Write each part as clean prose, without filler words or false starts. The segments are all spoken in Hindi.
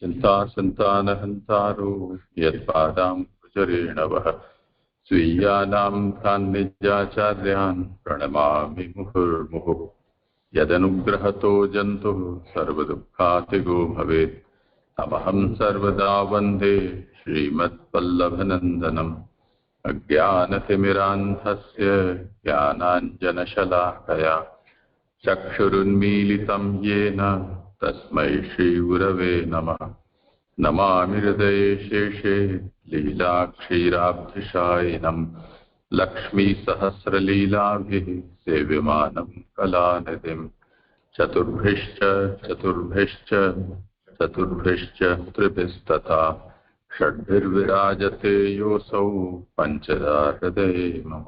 चिन्तासन्तानहन्तारो यत्पादाम्बुजरेणवः स्वीयानां सान्निध्याचार्यान् प्रणमामि मुहुर्मुहुः। यदनुग्रहतो जन्तुः सर्वदुःखातिगो भवेत् तमहं सर्वदा वन्दे श्रीमत्वल्लभनन्दनम्। अज्ञानतिमिरान्धस्य ज्ञानाञ्जनशलाकया चक्षुरुन्मीलितं येन तस्मै श्रीगुरवे नमः। नमामि हृदये शेषे लीलाक्षीराब्धिशायिनम् लक्ष्मीसहस्रलीलाभिः सेव्यमानं कलानिधिम्। चतुर्भिश्च त्रिभिस्तथा षड्भिर्विराजते योऽसौ पञ्चदा हृदये मम।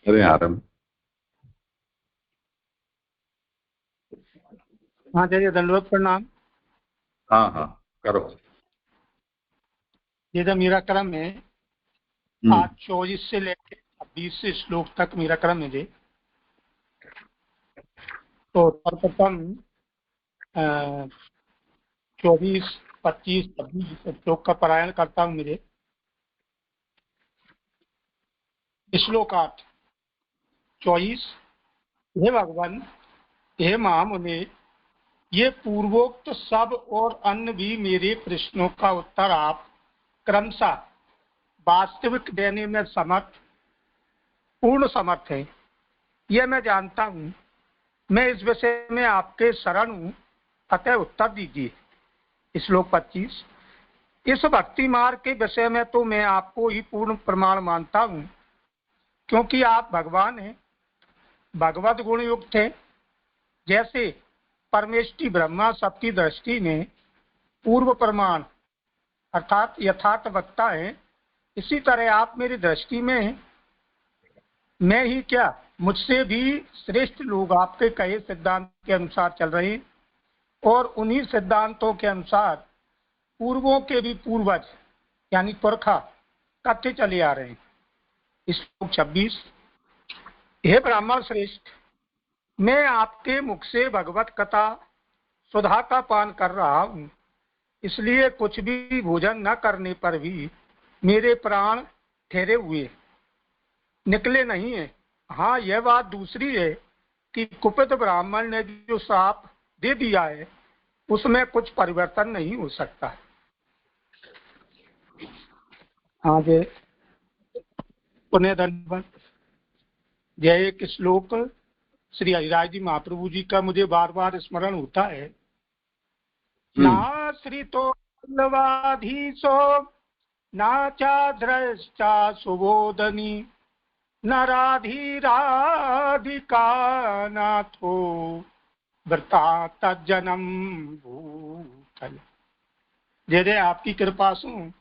अरे आरंभ। हाँ जय दंडवत प्रणाम। हाँ हाँ करो। ये जो मेरा क्रम है आज 24 से लेकर 20 श्लोक तक मेरा क्रम है जी। तो सर्वप्रथम 24, 25, 26 श्लोक का पारायण करता हूँ। मेरे श्लोक 8 24। हे भगवान, हे महामुनि, ये पूर्वोक्त सब और अन्य भी मेरे प्रश्नों का उत्तर आप क्रमशः वास्तविक देने में पूर्ण समर्थ है, यह मैं जानता हूँ। मैं इस विषय में आपके शरण हूँ, अतः उत्तर दीजिए। श्लोक 25। इस भक्ति मार्ग के विषय में तो मैं आपको ही पूर्ण प्रमाण मानता हूँ, क्योंकि आप भगवान हैं, भगवत गुण युक्त है। जैसे परमेष्टि ब्रह्मा सबकी दृष्टि में पूर्व प्रमाण अर्थात यथार्थ वक्ता है, इसी तरह आप मेरी दृष्टि में हैं। मैं ही क्या, मुझसे भी श्रेष्ठ लोग आपके कहे सिद्धांत के अनुसार चल रहे हैं, और उन्हीं सिद्धांतों के अनुसार पूर्वों के भी पूर्वज यानी पुरखा कथ्य चले आ रहे हैं। श्लोक 26। हे ब्राह्मण श्रेष्ठ, मैं आपके मुख से भगवत कथा सुधा का पान कर रहा हूँ, इसलिए कुछ भी भोजन न करने पर भी मेरे प्राण ठहरे हुए निकले नहीं है। हाँ, यह बात दूसरी है कि कुपित ब्राह्मण ने जो श्राप दे दिया है उसमें कुछ परिवर्तन नहीं हो सकता। आगे पुण्य धन्यवाद। जय। एक श्लोक श्री हरिराज जी महाप्रभु जी का मुझे बार बार स्मरण होता है। नाश्रितो बल्लवाधीशो नाचा द्रष्टा सुबोधनी नराधिराधिका नाथो व्रता तज्जनम भूतल। जय आपकी कृपा से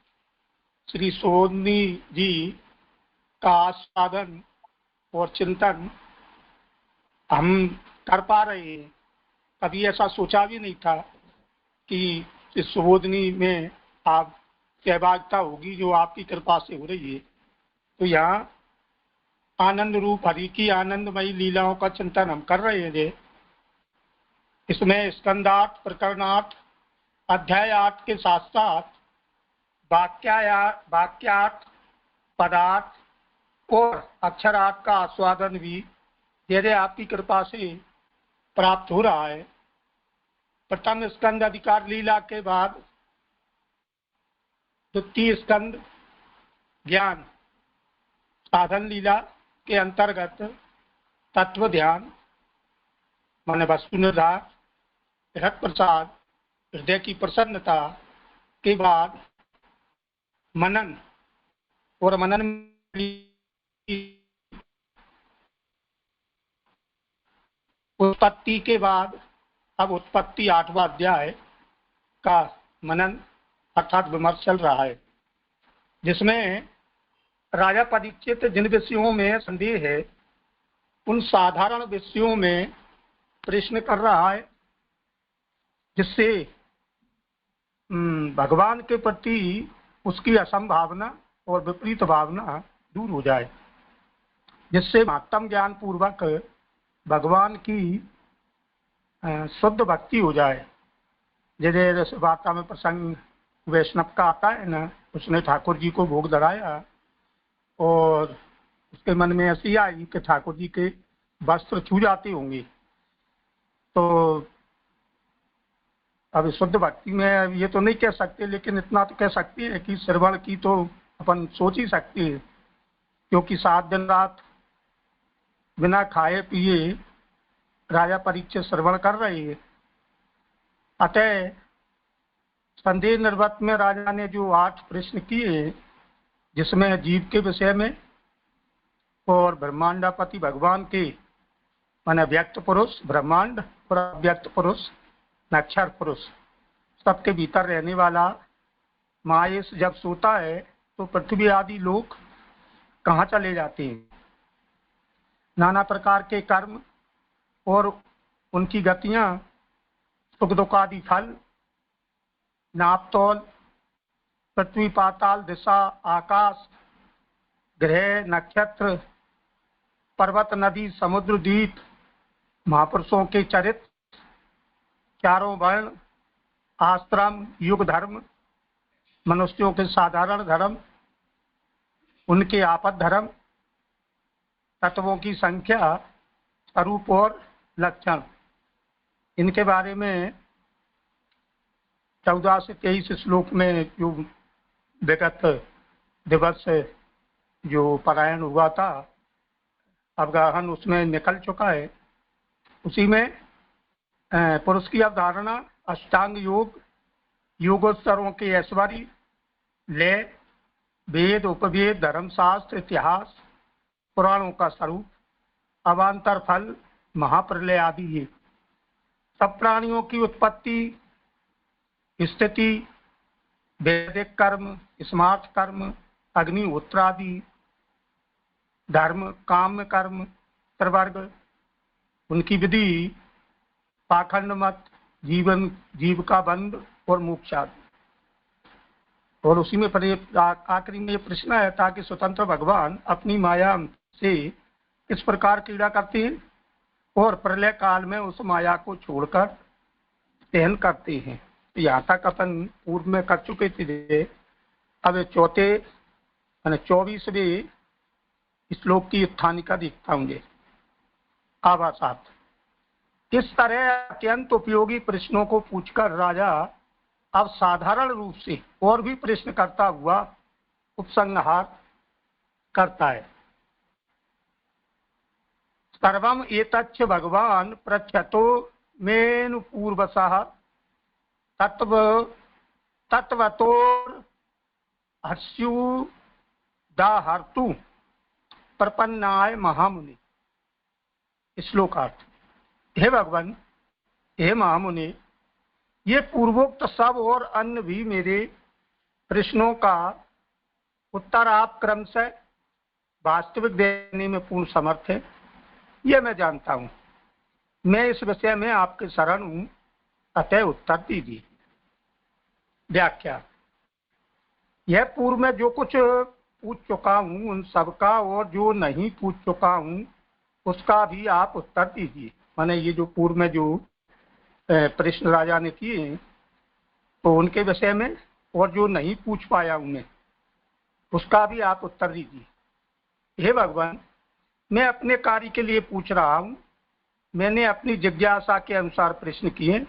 श्री सोनी जी का आस्वादन और चिंतन हम कर पा रहे हैं। कभी ऐसा सोचा भी नहीं था कि इस सुबोधनी में आप सहभागिता होगी, जो आपकी कृपा से हो रही है। तो यहाँ आनंद रूप हरि की आनंदमयी लीलाओं का चिंतन हम कर रहे हैं। इसमें स्कंदार्थ, प्रकरणार्थ, अध्याय 8 के साथ साथ वाक्यार्थ, पदार्थ और अक्षरार्थ का आस्वादन भी धीरे आपकी कृपा से प्राप्त हो रहा है। प्रथम स्कंद अधिकार लीला के बाद द्वितीय स्कंद ज्ञान साधन लीला के अंतर्गत तत्व ध्यान माने वस्तु निर्धार, हृदय प्रसाद, हृदय की प्रसन्नता के बाद मनन, और मनन उत्पत्ति के बाद अब उत्पत्ति 8वां अध्याय का मनन अर्थात विमर्श चल रहा है, जिसमें राजा परीक्षित जिन विषयों में संदेह है उन साधारण विषयों में प्रश्न कर रहा है, जिससे भगवान के प्रति उसकी असंभावना और विपरीत भावना दूर हो जाए, जिससे महत्तम ज्ञान पूर्वक भगवान की शुद्ध भक्ति हो जाए। जैसे वार्ता में प्रसंग वैष्णव का आता है ना, उसने ठाकुर जी को भोग धराया और उसके मन में ऐसी आई कि ठाकुर जी के वस्त्र छू जाते होंगे, तो अब शुद्ध भक्ति में ये तो नहीं कह सकते, लेकिन इतना तो कह सकते हैं कि श्रवण की तो अपन सोच ही सकते हैं, क्योंकि 7 दिन रात बिना खाए पिए राजा परीक्षित श्रवण कर रहे हैं। अतः संदेह निर्वत में राजा ने जो 8 प्रश्न किए, जिसमें जीव के विषय में और ब्रह्मांडापति भगवान के माने व्यक्त पुरुष ब्रह्मांड और अव्यक्त पुरुष अक्षर पुरुष सबके भीतर रहने वाला माहेश जब सोता है तो पृथ्वी आदि लोग कहाँ चले जाते हैं। नाना प्रकार के कर्म और उनकी गतियां, सुख दुख आदि फल, नापतोल, पृथ्वी पाताल दिशा आकाश, ग्रह नक्षत्र, पर्वत नदी समुद्र द्वीप, महापुरुषों के चरित्र, चारों वर्ण, आश्रम युग धर्म, मनुष्यों के साधारण धर्म, उनके आपद धर्म, तत्वों की संख्या, स्वरूप और लक्षण, इनके बारे में 14 से 23 श्लोक में जो विगत दिवस जो पारायण हुआ था, अवगाहन उसमें निकल चुका है। उसी में पुरुष की अवधारणा, अष्टांग योग, योगोत्तरों के ऐश्वर्य, लय, वेद उपवेद, धर्मशास्त्र, इतिहास, पुराणों का स्वरूप, अवान्तर फल, महाप्रलय आदि ये सब प्राणियों की उत्पत्ति, स्थिति, वैदिक कर्म, स्मार्थ कर्म, अग्निहोत्र आदि धर्म, काम कर्म, त्रिवर्ग, उनकी विधि, पाखंड मत, जीवन जीव का बंध और मोक्ष आदि। और उसी में आखिरी में ये प्रश्न है, ताकि स्वतंत्र भगवान अपनी माया से किस प्रकार क्रीड़ा करते हैं और प्रलय काल में उस माया को छोड़कर सहन करते हैं। यहाँ तक अपन पूर्व में कर चुके थे। अब चौथे 24वें श्लोक की स्थानिका देखता हूँ। आवासात इस तरह अत्यंत उपयोगी प्रश्नों को पूछकर राजा अब साधारण रूप से और भी प्रश्न करता हुआ उपसंहार करता है। सर्वम एतच्च भगवान पृच्छतो मेनु पूर्वसः तत्वतोर हर्षुदाहर्तु प्रपन्नाय महामुनि। श्लोकार्थ। हे भगवान, हे महामुनि, ये पूर्वोक्त सब और अन्य भी मेरे प्रश्नों का उत्तर आप क्रम से वास्तविक देने में पूर्ण समर्थ है, यह मैं जानता हूं। मैं इस विषय में आपके शरण हूं, अतः उत्तर दीजिए। व्याख्या। यह पूर्व में जो कुछ पूछ चुका हूं उन सबका, और जो नहीं पूछ चुका हूं उसका भी आप उत्तर दीजिए। माने ये जो पूर्व में जो प्रश्न राजा ने किए तो उनके विषय में, और जो नहीं पूछ पाया उन्हें उसका भी आप उत्तर दीजिए। हे भगवान, मैं अपने कार्य के लिए पूछ रहा हूं। मैंने अपनी जिज्ञासा के अनुसार प्रश्न किए,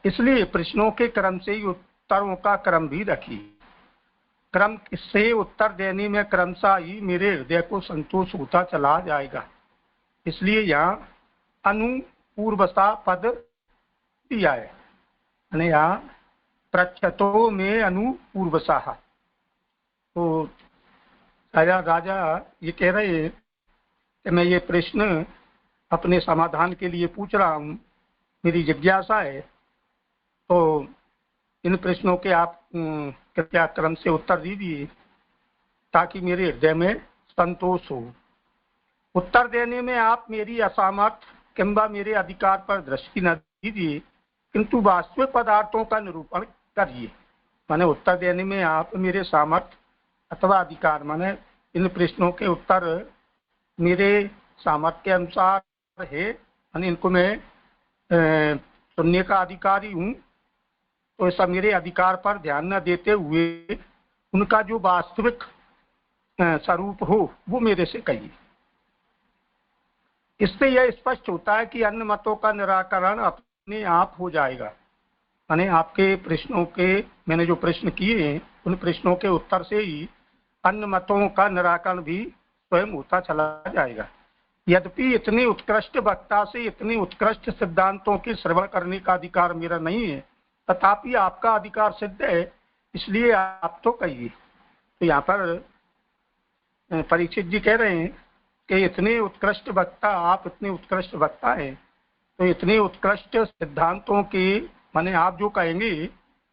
इसलिए प्रश्नों के क्रम से ही उत्तरों का क्रम भी रखिए। क्रम से उत्तर देने में क्रमशः ही मेरे हृदय को संतोष होता चला जाएगा। इसलिए यहाँ अनुपूर्वसा पद दिया है, यानी यहाँ पृच्छतो में अनुपूर्वसा। तो राजा ये कह रहे हैं कि मैं ये प्रश्न अपने समाधान के लिए पूछ रहा हूँ, मेरी जिज्ञासा है, तो इन प्रश्नों के आप कृपया क्रम से उत्तर दीजिए ताकि मेरे हृदय में संतोष हो। उत्तर देने में आप मेरी असामर्थ किंबा मेरे अधिकार पर दृष्टि न दीजिए, किंतु वास्तविक पदार्थों का निरूपण करिए। माने उत्तर देने में आप मेरे सामर्थ्य अथवा अधिकार, माने इन प्रश्नों के उत्तर मेरे सामर्थ्य के अनुसार है, माने इनको मैं सुनने का अधिकारी हूँ, तो ऐसा मेरे अधिकार पर ध्यान न देते हुए उनका जो वास्तविक स्वरूप हो वो मेरे से कहिए। इससे यह स्पष्ट होता है कि अन्य मतों का निराकरण अपने आप हो जाएगा। माने आपके प्रश्नों के, मैंने जो प्रश्न किए हैं उन प्रश्नों के उत्तर से ही अन्य मतों का निराकरण भी स्वयं होता चला जाएगा। यद्यपि इतने उत्कृष्ट वक्ता से इतने उत्कृष्ट सिद्धांतों की श्रवण करने का अधिकार मेरा नहीं है, तथापि आपका अधिकार सिद्ध है, इसलिए आप तो कहिए। तो यहाँ पर परीक्षित जी कह रहे हैं कि इतने उत्कृष्ट वक्ता, आप इतने उत्कृष्ट वक्ता हैं, तो इतने उत्कृष्ट सिद्धांतों के, माने आप जो कहेंगे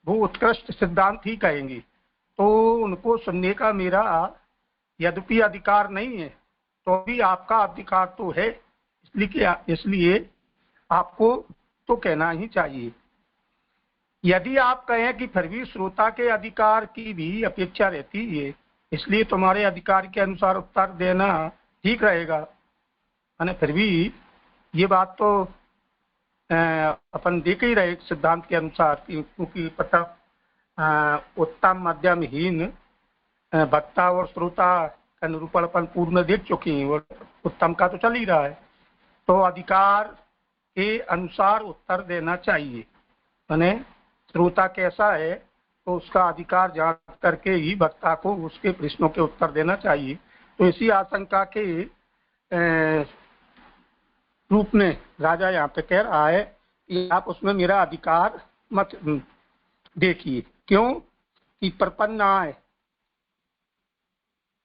वो उत्कृष्ट सिद्धांत ही कहेंगे, तो उनको सुनने का मेरा यद्यपि अधिकार नहीं है, तो भी आपका अधिकार तो है, इसलिए आपको तो कहना ही चाहिए। यदि आप कहें कि फिर भी श्रोता के अधिकार की भी अपेक्षा रहती है, इसलिए तुम्हारे अधिकार के अनुसार उत्तर देना ठीक रहेगा, माने फिर भी ये बात तो अपन देख ही रहे सिद्धांत के अनुसार, क्योंकि पता उत्तम मध्यमहीन वक्ता और श्रोता का निरूपण अपन पूर्व में देख चुके हैं, और उत्तम का तो चल ही रहा है, तो अधिकार के अनुसार उत्तर देना चाहिए। माने श्रोता कैसा है तो उसका अधिकार जांच करके ही वक्ता को उसके प्रश्नों के उत्तर देना चाहिए। तो इसी आशंका के रूप में राजा यहाँ पे कह रहा है कि आप उसमें मेरा अधिकार मत देखिए, क्यों कि प्रपन्न आए,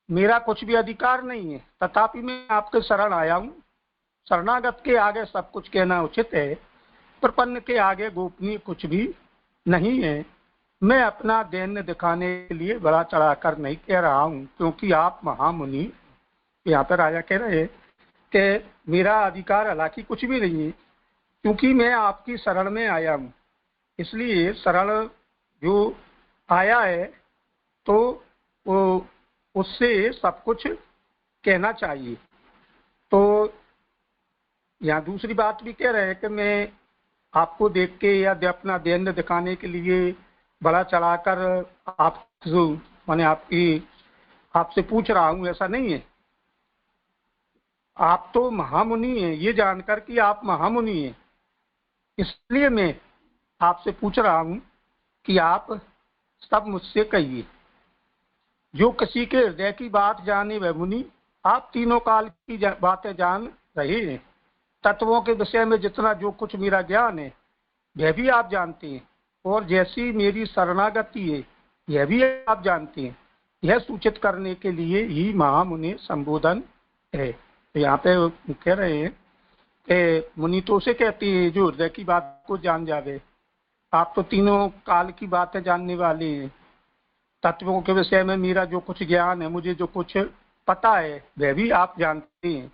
मेरा कुछ भी अधिकार नहीं है, तथापि मैं आपके शरण आया हूँ। शरणागत के आगे सब कुछ कहना उचित है, प्रपन्न के आगे गोपनीय कुछ भी नहीं है। मैं अपना दैन्य दिखाने के लिए बड़ा चढ़ाकर नहीं कह रहा हूँ, क्योंकि आप महामुनि, यहाँ पर राजा कह रहे हैं कि मेरा अधिकार हालांकि कुछ भी नहीं है, क्योंकि मैं आपकी शरण में आया हूँ, इसलिए शरण जो आया है तो वो उससे सब कुछ कहना चाहिए। तो यहाँ दूसरी बात भी कह रहे हैं कि मैं आपको देख के या अपना दैन्य दिखाने के लिए बड़ा चढ़ाकर आप माने आपसे पूछ रहा हूँ, ऐसा नहीं है। आप तो महामुनि हैं, ये जानकर कि आप महामुनि हैं, इसलिए मैं आपसे पूछ रहा हूँ कि आप सब मुझसे कहिए। जो किसी के हृदय की बात जाने वह मुनि, आप तीनों काल की बातें जान रहे हैं। तत्वों के विषय में जितना जो कुछ मेरा ज्ञान है वह भी आप जानते हैं, और जैसी मेरी शरणागति है यह भी आप जानते हैं। यह सूचित करने के लिए ही महामुनि संबोधन है। तो यहाँ पे कह रहे हैं कि मुनि तो उसे कहते हैं जो हृदय की बात को जान जावे। आप तो तीनों काल की बातें जानने वाले हैं, तत्वों के विषय में मेरा जो कुछ ज्ञान है, मुझे जो कुछ पता है वह भी आप जानते हैं।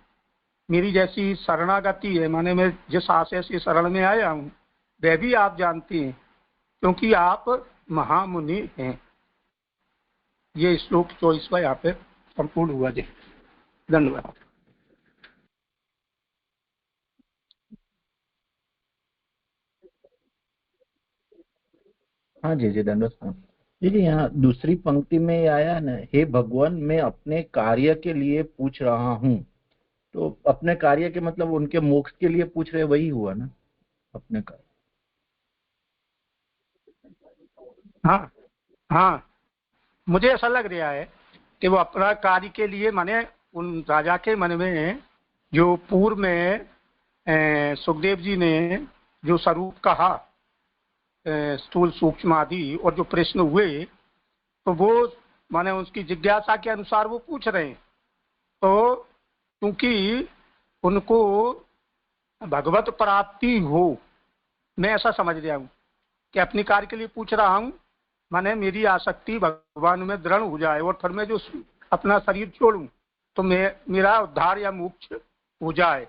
मेरी जैसी शरणागति है, माने मैं जिस आशय से शरण में आया हूँ वह भी आप जानते हैं, क्योंकि आप महामुनि हैं। ये श्लोक 24वां यहाँ पे संपूर्ण हुआ जी। धन्यवाद। हाँ जी जी, धन्यवाद जी। जी यहाँ दूसरी पंक्ति में ये आया ना, हे भगवान मैं अपने कार्य के लिए पूछ रहा हूँ। तो अपने कार्य के मतलब उनके मोक्ष के लिए पूछ रहे, वही हुआ ना अपने कार्य। हाँ हाँ, मुझे ऐसा लग रहा है कि वो अपना कार्य के लिए, माने उन राजा के मन में जो पूर्व में सुखदेव जी ने जो स्वरूप कहा, स्थूल सूक्ष्म आदि, और जो प्रश्न हुए, तो वो माने उसकी जिज्ञासा के अनुसार वो पूछ रहे हैं। तो क्योंकि उनको भगवत प्राप्ति हो, मैं ऐसा समझ रहा हूँ कि अपने कार्य के लिए पूछ रहा हूँ, माने मेरी आसक्ति भगवान में दृढ़ हो जाए, और फिर मैं जो अपना शरीर छोड़ूं तो मेरा उद्धार या मोक्ष हो जाए।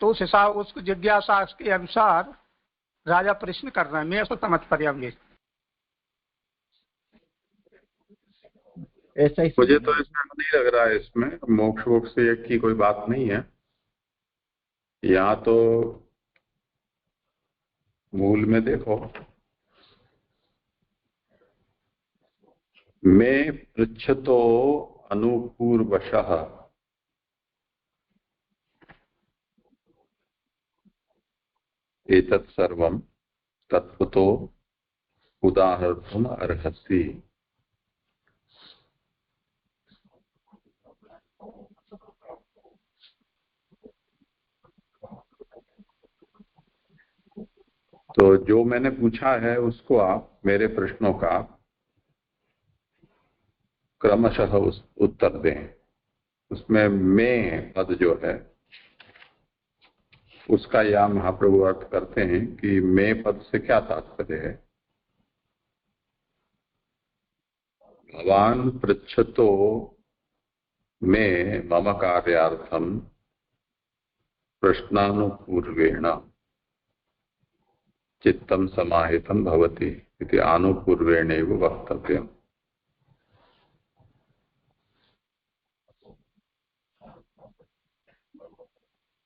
तो उस हिसाब, उस जिज्ञासा के अनुसार राजा प्रश्न कर रहे हैं, मैं ऐसा समझ पा रहा हूँ। ऐसा ही मुझे तो ऐसा नहीं लग रहा है, इसमें मोक्ष वोक्ष से की कोई बात नहीं है। यहाँ तो मूल में देखो, मैं पृच्छतो अनुपूर्वशः एतत् सर्वं तत्त्वतो उदाहर्तुम् अर्हसि। तो जो मैंने पूछा है उसको आप, मेरे प्रश्नों का क्रमशः उत्तर दें। उसमें मैं पद जो है उसका यह महाप्रभु अर्थ करते हैं कि मैं पद से क्या तात्पर्य है। भवान पृच्छतो मैं मम कार्यार्थम प्रश्नानुपूर्वेण चित्तम समाहितम भवति इति आनुपूर्वेणैव वक्तव्यम्।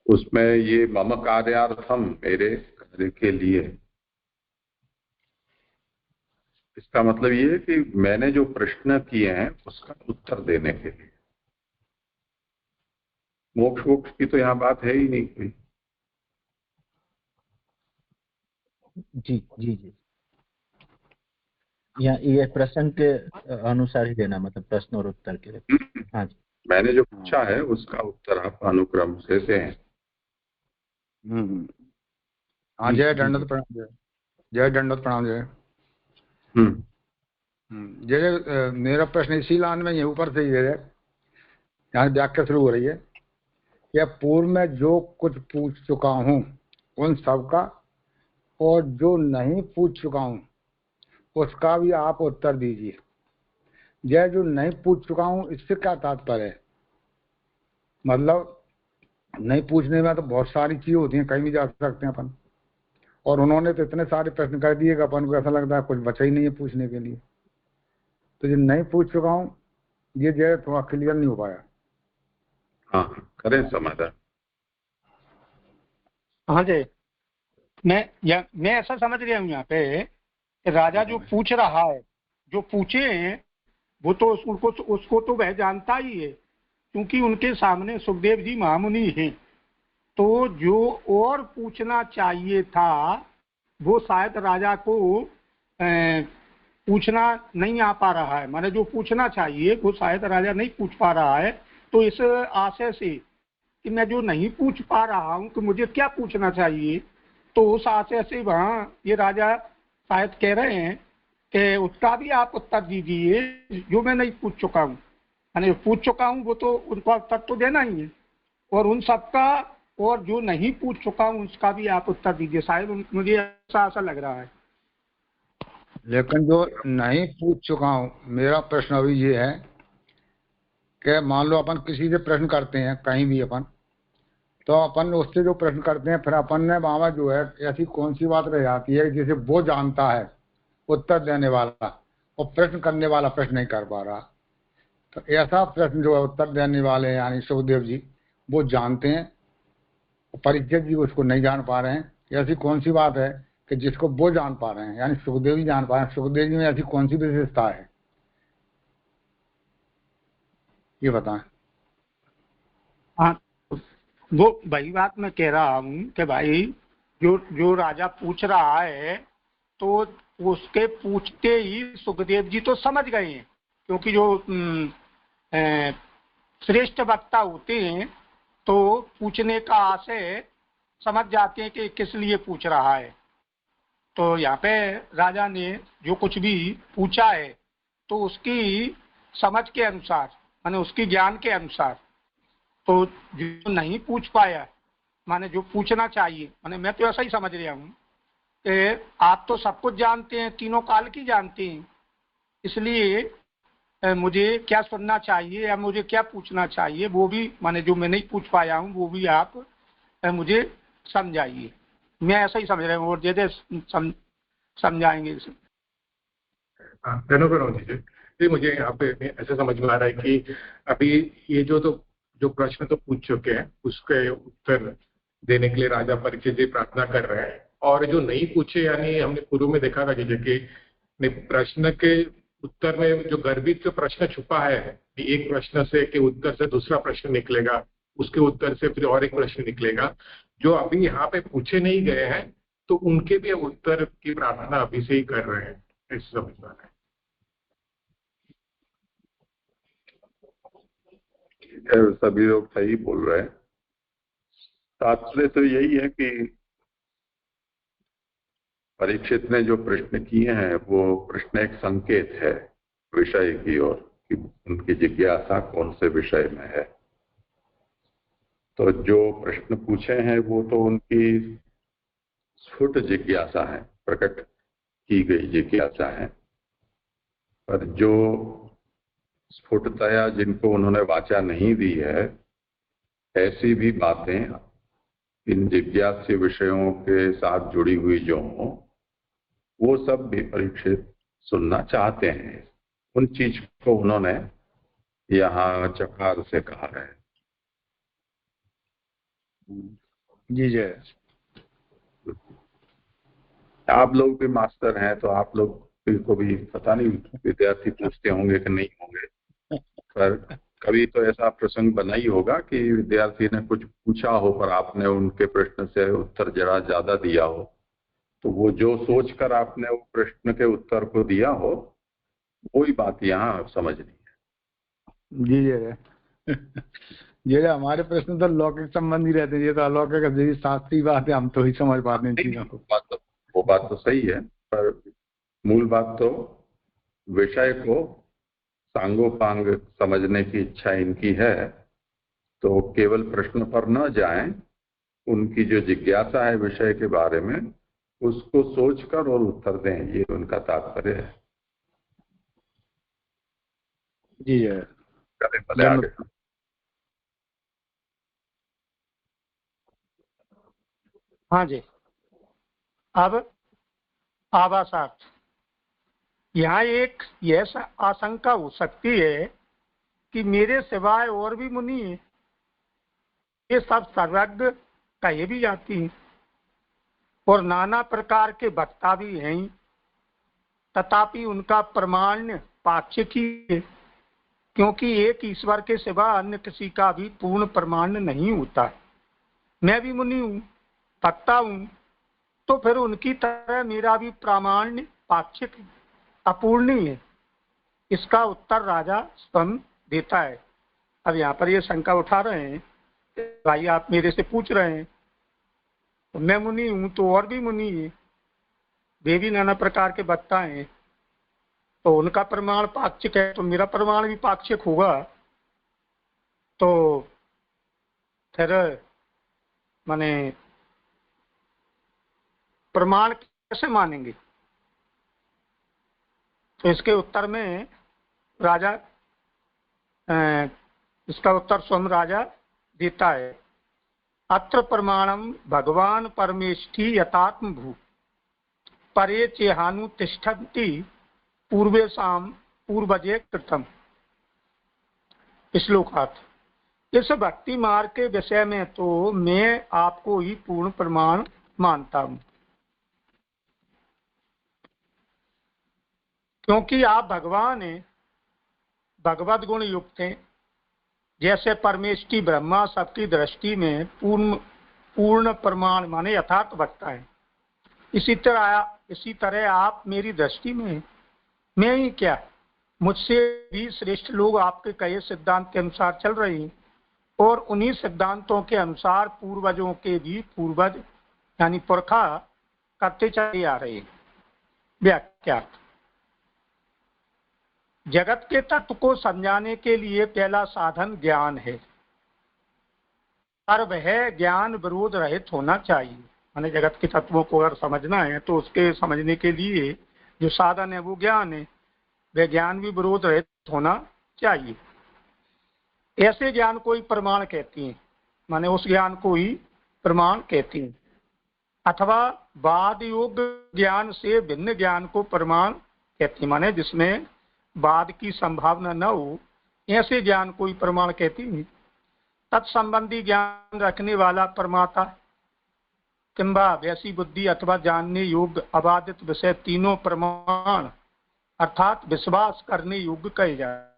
उसमें ये मम कार्यार्थम, मेरे कार्य के लिए, इसका मतलब ये है कि मैंने जो प्रश्न किए हैं उसका उत्तर देने के लिए। मोक्ष वोक्ष की तो यहाँ बात है ही नहीं कोई। जी जी जी, ये प्रश्न के अनुसार ही देना, मतलब प्रश्न और उत्तर के लिए। हाँ जी, मैंने जो पूछा है उसका उत्तर आप अनुक्रम से दें। हाँ, जय दंडवत प्रणाम। जय दंडवत प्रणाम। जय जय। मेरा प्रश्न इसी लाइन में ये ऊपर से ये है, यहाँ व्याख्या शुरू हो रही है कि पूर्व में जो कुछ पूछ चुका हूँ उन सब का, और जो नहीं पूछ चुका हूँ उसका भी आप उत्तर दीजिए। जय, जो नहीं पूछ चुका हूँ इससे क्या तात्पर्य है? मतलब नहीं पूछने में तो बहुत सारी चीजें होती हैं, कहीं भी जा सकते हैं अपन, और उन्होंने तो इतने सारे प्रश्न कर दिए कि अपन को ऐसा लगता है कुछ बचा ही नहीं है पूछने के लिए। तो जो नहीं पूछ चुका हूँ ये जो है थोड़ा क्लियर नहीं हो पाया। हाँ, करें समाधान। हाँ जी, मैं ऐसा समझ रहा हूँ यहाँ पे, राजा जो पूछ रहा है, जो पूछे हैं वो तो उसको तो वह जानता ही है, क्योंकि उनके सामने सुखदेव जी महामुनि हैं। तो जो और पूछना चाहिए था वो शायद राजा को पूछना नहीं आ पा रहा है, माने जो पूछना चाहिए वो शायद राजा नहीं पूछ पा रहा है। तो इस आशय से कि मैं जो नहीं पूछ पा रहा हूँ कि मुझे क्या पूछना चाहिए, तो उस आशय से वहाँ ये राजा शायद कह रहे हैं कि उसका भी आप उत्तर दीजिए जो मैं नहीं पूछ चुका हूँ। यानी पूछ चुका हूँ वो तो उनका उत्तर तो देना ही है, और उन सबका, और जो नहीं पूछ चुका हूँ उसका भी आप उत्तर दीजिए। शायद मुझे ऐसा लग रहा है। लेकिन जो नहीं पूछ चुका हूँ, मेरा प्रश्न अभी ये है कि मान लो अपन किसी से प्रश्न करते हैं कहीं भी अपन, तो अपन उससे जो प्रश्न करते हैं फिर अपन ने बाबा जो है ऐसी कौन सी बात रह जाती है जिसे वो जानता है उत्तर देने वाला, और प्रश्न करने वाला प्रश्न नहीं कर पा रहा। तो ऐसा प्रश्न जो है उत्तर देने वाले यानी सुखदेव जी वो जानते हैं, परीक्षित जी उसको नहीं जान पा रहे हैं। ऐसी कौन सी बात है कि जिसको वो जान पा रहे हैं, यानी सुखदेव जी जान पा रहे हैं? सुखदेव जी में ऐसी कौन सी विशेषता है, ये बताएं। हाँ, वो वही बात मैं कह रहा हूँ कि भाई जो राजा पूछ रहा है तो उसके पूछते ही सुखदेव जी तो समझ गए हैं, क्योंकि जो श्रेष्ठ वक्ता होते हैं तो पूछने का आशय समझ जाते हैं कि किस लिए पूछ रहा है। तो यहाँ पे राजा ने जो कुछ भी पूछा है तो उसकी समझ के अनुसार, माने उसकी ज्ञान के अनुसार, तो जो नहीं पूछ पाया माने जो पूछना चाहिए, माने मैं तो ऐसा ही समझ रहा हूँ कि आप तो सब कुछ जानते हैं, तीनों काल की जानते हैं, इसलिए मुझे क्या सुनना चाहिए या मुझे क्या पूछना चाहिए वो भी, माने जो मैं नहीं पूछ पाया हूँ वो भी आप मुझे समझाइए। मैं ऐसा ही समझ रहा हूँ, और जैसे समझाएंगे इसे। हाँ, दीजिए। फिर मुझे यहाँ पे ऐसे समझ में आ रहा है कि अभी ये जो प्रश्न तो पूछ चुके हैं उसके उत्तर देने के लिए राजा परीक्षित जी प्रार्थना कर रहे हैं, और जो नहीं पूछे, यानी हमने पूर्व में देखा था जी कि प्रश्न के उत्तर में जो गर्भित प्रश्न छुपा है कि एक प्रश्न से के उत्तर से दूसरा प्रश्न निकलेगा, उसके उत्तर से फिर और एक प्रश्न निकलेगा, जो अभी यहाँ पे पूछे नहीं गए हैं तो उनके भी उत्तर की प्रार्थना अभी से ही कर रहे हैं, ऐसे समझ में आ रहा है। सभी लोग सही बोल रहे हैं। तात्पर्य तो यही है कि परीक्षित ने जो प्रश्न किए हैं वो प्रश्न एक संकेत है विषय की ओर कि उनकी जिज्ञासा कौन से विषय में है। तो जो प्रश्न पूछे हैं वो तो उनकी स्फुट जिज्ञासा है, प्रकट की गई जिज्ञासा है, पर जो स्फुटतया जिनको उन्होंने वाचा नहीं दी है, ऐसी भी बातें इन जिज्ञास्य विषयों के साथ जुड़ी हुई जो हो, वो सब भी परीक्षित सुनना चाहते हैं। उन चीज को उन्होंने यहाँ चकार से कहा है। जी जय। आप लोग भी मास्टर हैं तो आप लोग को भी पता नहीं विद्यार्थी पूछते होंगे कि नहीं होंगे, पर कभी तो ऐसा प्रसंग बना ही होगा कि विद्यार्थी ने कुछ पूछा हो पर आपने उनके प्रश्न से उत्तर जरा ज्यादा दिया हो, तो वो जो सोचकर आपने वो प्रश्न के उत्तर को दिया हो वही बात यहाँ समझनी है। जी जय। ये हमारे प्रश्न तो लौकिक संबंधी रहते हैं, ये तो अलौकिक शास्त्रीय बात है, हम तो ही समझ पाते हैं चीजों को। वो बात तो सही है, पर मूल बात तो विषय को सांगोपांग समझने की इच्छा इनकी है, तो केवल प्रश्न पर न जाएं, उनकी जो जिज्ञासा है विषय के बारे में उसको सोचकर और उत्तर दें, ये उनका तात्पर्य है। जी जय। भले आगे। हाँ जी, अब आभासार्थ। यहाँ एक यह आशंका हो सकती है कि मेरे सिवाय और भी मुनि हैं, ये सब सर्वज्ञ कहे भी जाती हैं और नाना प्रकार के वक्ता भी हैं, तथापि उनका प्रमाण पाक्षिक ही है, क्योंकि एक ईश्वर के सिवा अन्य किसी का भी पूर्ण प्रमाण नहीं होता। मैं भी मुनि हूँ, वक्ता हूँ, तो फिर उनकी तरह मेरा भी प्रामाण्य पाक्षिक अपूर्णीय है। इसका उत्तर राजा स्वयं देता है। अब यहाँ पर ये शंका उठा रहे हैं, भाई आप मेरे से पूछ रहे हैं, तो मैं मुनि हूँ तो और भी मुनि है, वे भी नाना प्रकार के वक्ता हैं, तो उनका प्रमाण पाक्षिक है तो मेरा प्रमाण भी पाक्षिक होगा, तो फिर माने प्रमाण कैसे मानेंगे? तो इसके उत्तर में राजा इसका उत्तर स्वयं राजा देता है। अत्र प्रमाणम भगवान परमेष्ठी यथात्म भू परे चेहानु तिष्ठन्ति पूर्वेशाम पूर्वजे कृतम। श्लोकार्थ। इस भक्ति मार्ग के विषय में तो मैं आपको ही पूर्ण प्रमाण मानता हूं, क्योंकि आप भगवान हैं, भगवत गुण युक्त हैं। जैसे परमेष्ठी ब्रह्मा सबकी दृष्टि में पूर्ण प्रमाण माने यथार्थ वक्ता है, इसी तरह आप मेरी दृष्टि में मैं ही क्या, मुझसे भी श्रेष्ठ लोग आपके कहे सिद्धांत के अनुसार चल रहे हैं, और उन्हीं सिद्धांतों के अनुसार पूर्वजों के भी पूर्वज यानी पुरखा करते चले आ रहे हैं। व्याख्या। जगत के तत्व को समझाने के लिए पहला साधन ज्ञान है, और वह ज्ञान विरोध रहित होना चाहिए। माने जगत के तत्वों को अगर समझना है तो उसके समझने के लिए जो साधन है वो ज्ञान है, वह ज्ञान भी विरोध रहित होना चाहिए। ऐसे ज्ञान को ही प्रमाण कहती हैं, माने उस ज्ञान को ही प्रमाण कहती हैं, अथवा वाद योग्य ज्ञान से भिन्न ज्ञान को प्रमाण कहती हैं, माने जिसमें बाद की संभावना न हो, ऐसे ज्ञान कोई प्रमाण कहती नहीं। तत्संबंधी ज्ञान रखने वाला प्रमाता किंबा वैसी बुद्धि अथवा जानने योग्य अबाधित विषय तीनों प्रमाण अर्थात विश्वास करने योग्य कहे जाए।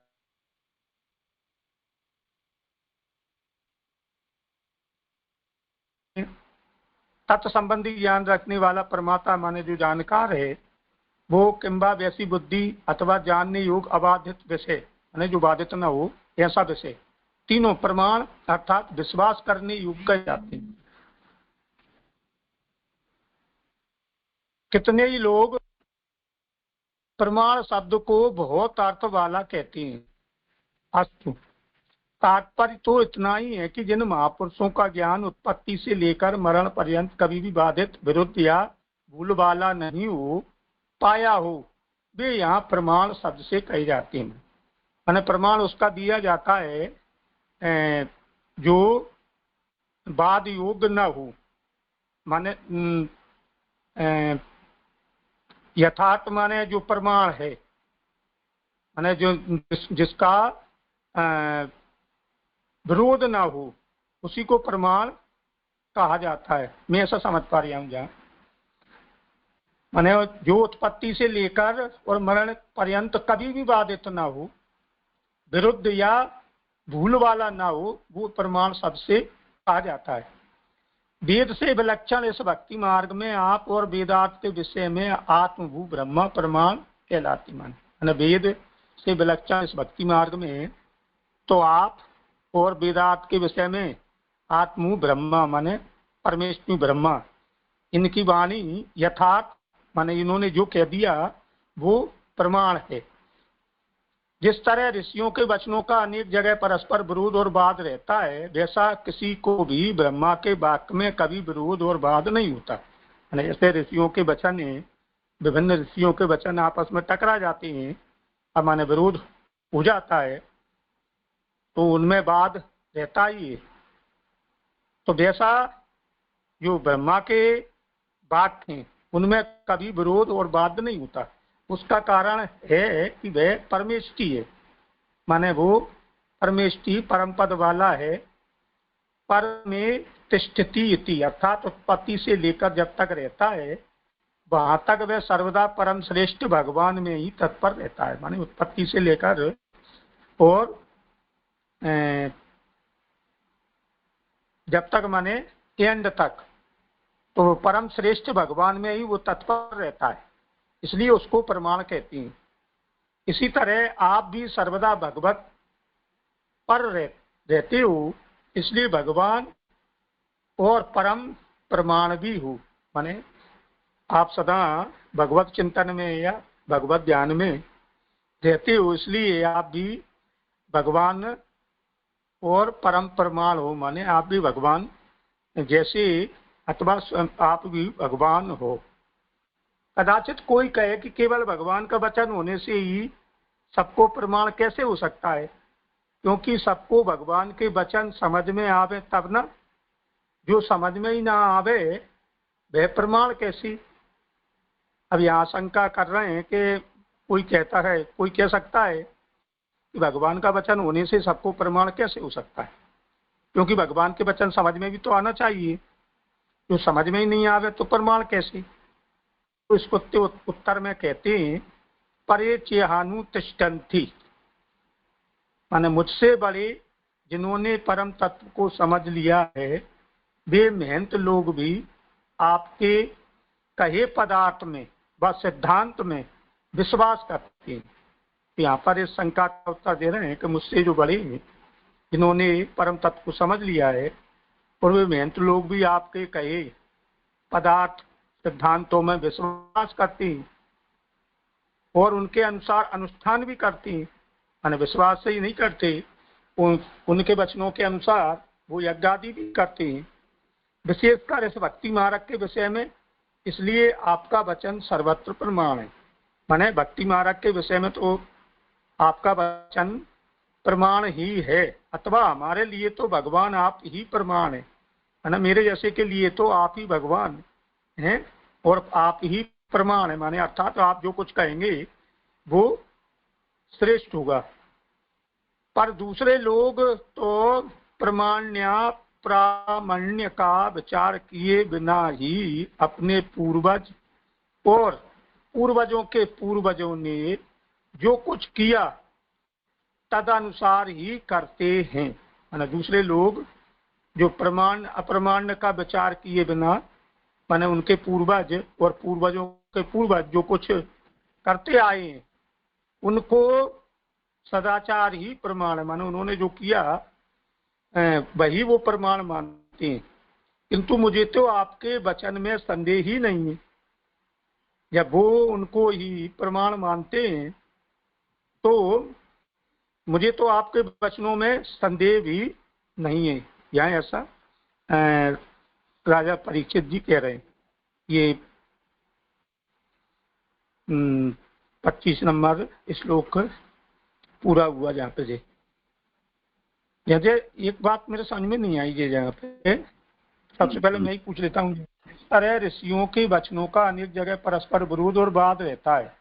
तत्संबंधी ज्ञान रखने वाला प्रमाता माने जो जानकार है, वो किंबा वैसी बुद्धि अथवा जानने योग्य अबाधित विषय माने जो बाधित न हो ऐसा विषय तीनों प्रमाण अर्थात विश्वास करने योग्य कहे जाते हैं। कितने ही लोग प्रमाण शब्द को बहुत अर्थ वाला कहते हैं। अस्तु, तात्पर्य तो इतना ही है कि जिन महापुरुषों का ज्ञान उत्पत्ति से लेकर मरण पर्यंत कभी भी बाधित, विरुद्ध या भूल वाला नहीं हो पाया हो, वे यहाँ प्रमाण शब्द से कहे जाते हैं। माने प्रमाण उसका दिया जाता है जो बाद योग्य न हो, माने यथार्थ माने जो प्रमाण है, माने जो जिसका विरोध ना हो उसी को प्रमाण कहा जाता है। मैं ऐसा समझ पा रहा हूँ। जहाँ माने जो उत्पत्ति से लेकर और मरण पर्यंत कभी भी बाधित ना हो, विरुद्ध या भूल वाला ना हो, वो प्रमाण शब्द से कहा जाता है। वेद से विलक्षण इस भक्ति मार्ग में आप और वेदार्थ के विषय में आत्मभू ब्रह्म प्रमाण कहलाती। माने वेद से विलक्षण इस भक्ति मार्ग में तो आप और वेदार्थ के विषय में आत्मभू ब्रह्म माने परमेश्वर ब्रह्मा, इनकी वाणी यथार्थ माने इन्होंने जो कह दिया वो प्रमाण है। जिस तरह ऋषियों के वचनों का अनेक जगह परस्पर विरोध और वाद रहता है, वैसा किसी को भी ब्रह्मा के वाक्य में कभी विरोध और वाद नहीं होता। जैसे ऋषियों के वचन हैं, विभिन्न ऋषियों के वचन आपस में टकरा जाते हैं, अब माने विरोध हो जाता है, तो उनमें वाद रहता ही है। तो वैसा जो ब्रह्मा के वाक्य हैं उनमें कभी विरोध और वाद नहीं होता। उसका कारण है कि वह परमेष्टि है, माने वो परमेष्टि परम पद वाला है। पर में तिष्ठति इति अर्थात उत्पत्ति से लेकर जब तक रहता है वहां तक वह सर्वदा परम श्रेष्ठ भगवान में ही तत्पर रहता है। माने उत्पत्ति से लेकर और जब तक माने एंड तक, तो परम श्रेष्ठ भगवान में ही वो तत्पर रहता है, इसलिए उसको प्रमाण कहती हैं। इसी तरह आप भी सर्वदा भगवत पर रहते हो, इसलिए भगवान और परम प्रमाण भी हो। माने आप सदा भगवत चिंतन में या भगवत ध्यान में रहते हो, इसलिए आप भी भगवान और परम प्रमाण हो। माने आप भी भगवान जैसे अथवा आप भी भगवान हो। कदाचित कोई कहे कि केवल भगवान का वचन होने से ही सबको प्रमाण कैसे हो सकता है, क्योंकि सबको भगवान के वचन समझ में आवे तब ना, जो समझ में ही ना आवे वह प्रमाण कैसी। अब यहाँ शंका कर रहे हैं कि कोई कहता है, कोई कह सकता है कि भगवान का वचन होने से सबको प्रमाण कैसे हो सकता है, क्योंकि भगवान के वचन समझ में भी तो आना चाहिए, जो समझ में ही नहीं आवे तो प्रमाण कैसे। तो इसको उत्तर में कहते हैं परे चेहानु तिष्ठन्ति, माने मुझसे बड़े जिन्होंने परम तत्व को समझ लिया है वे महंत लोग भी आपके कहे पदार्थ में व सिद्धांत में विश्वास करते हैं। यहाँ पर इस शंका का उत्तर दे रहे हैं कि मुझसे जो बड़े हैं जिन्होंने परम तत्व को समझ लिया है और वे महंत लोग भी आपके कहे पदार्थ सिद्धांतों में विश्वास करती हैं और उनके अनुसार अनुष्ठान भी करती हैं। माने विश्वास से ही नहीं करते, उनके वचनों के अनुसार वो यज्ञ आदि भी करते हैं, विशेषकर इस भक्ति मार्ग के विषय में। इसलिए आपका वचन सर्वत्र प्रमाण है। माने भक्ति मार्ग के विषय में तो आपका वचन प्रमाण ही है, अथवा हमारे लिए तो भगवान आप ही प्रमाण है। माने मेरे जैसे के लिए तो आप ही भगवान हैं और आप ही प्रमाण है। माने अर्थात आप जो कुछ कहेंगे वो श्रेष्ठ होगा। पर दूसरे लोग तो प्रामाण्य का विचार किए बिना ही अपने पूर्वज और पूर्वजों के पूर्वजों ने जो कुछ किया तदनुसार ही करते हैं। माने दूसरे लोग जो प्रमाण अप्रमाण्य का विचार किए बिना, माने उनके पूर्वज और पूर्वजों के पूर्वज जो कुछ करते आए हैं उनको सदाचार ही प्रमाण है, माने उन्होंने जो किया वही वो प्रमाण मानते हैं। किंतु मुझे तो आपके वचन में संदेह ही नहीं है। जब वो उनको ही प्रमाण मानते हैं तो मुझे तो आपके वचनों में संदेह भी नहीं है। यहाँ ऐसा राजा परीक्षित जी कह रहे हैं। ये 25 नंबर श्लोक पूरा हुआ जहाँ पे जे जैसे एक बात मेरे समझ में नहीं आई ये जहाँ पे। सबसे पहले मैं ही पूछ लेता हूँ। अरे ऋषियों के वचनों का अनेक जगह परस्पर विरोध और वाद रहता है,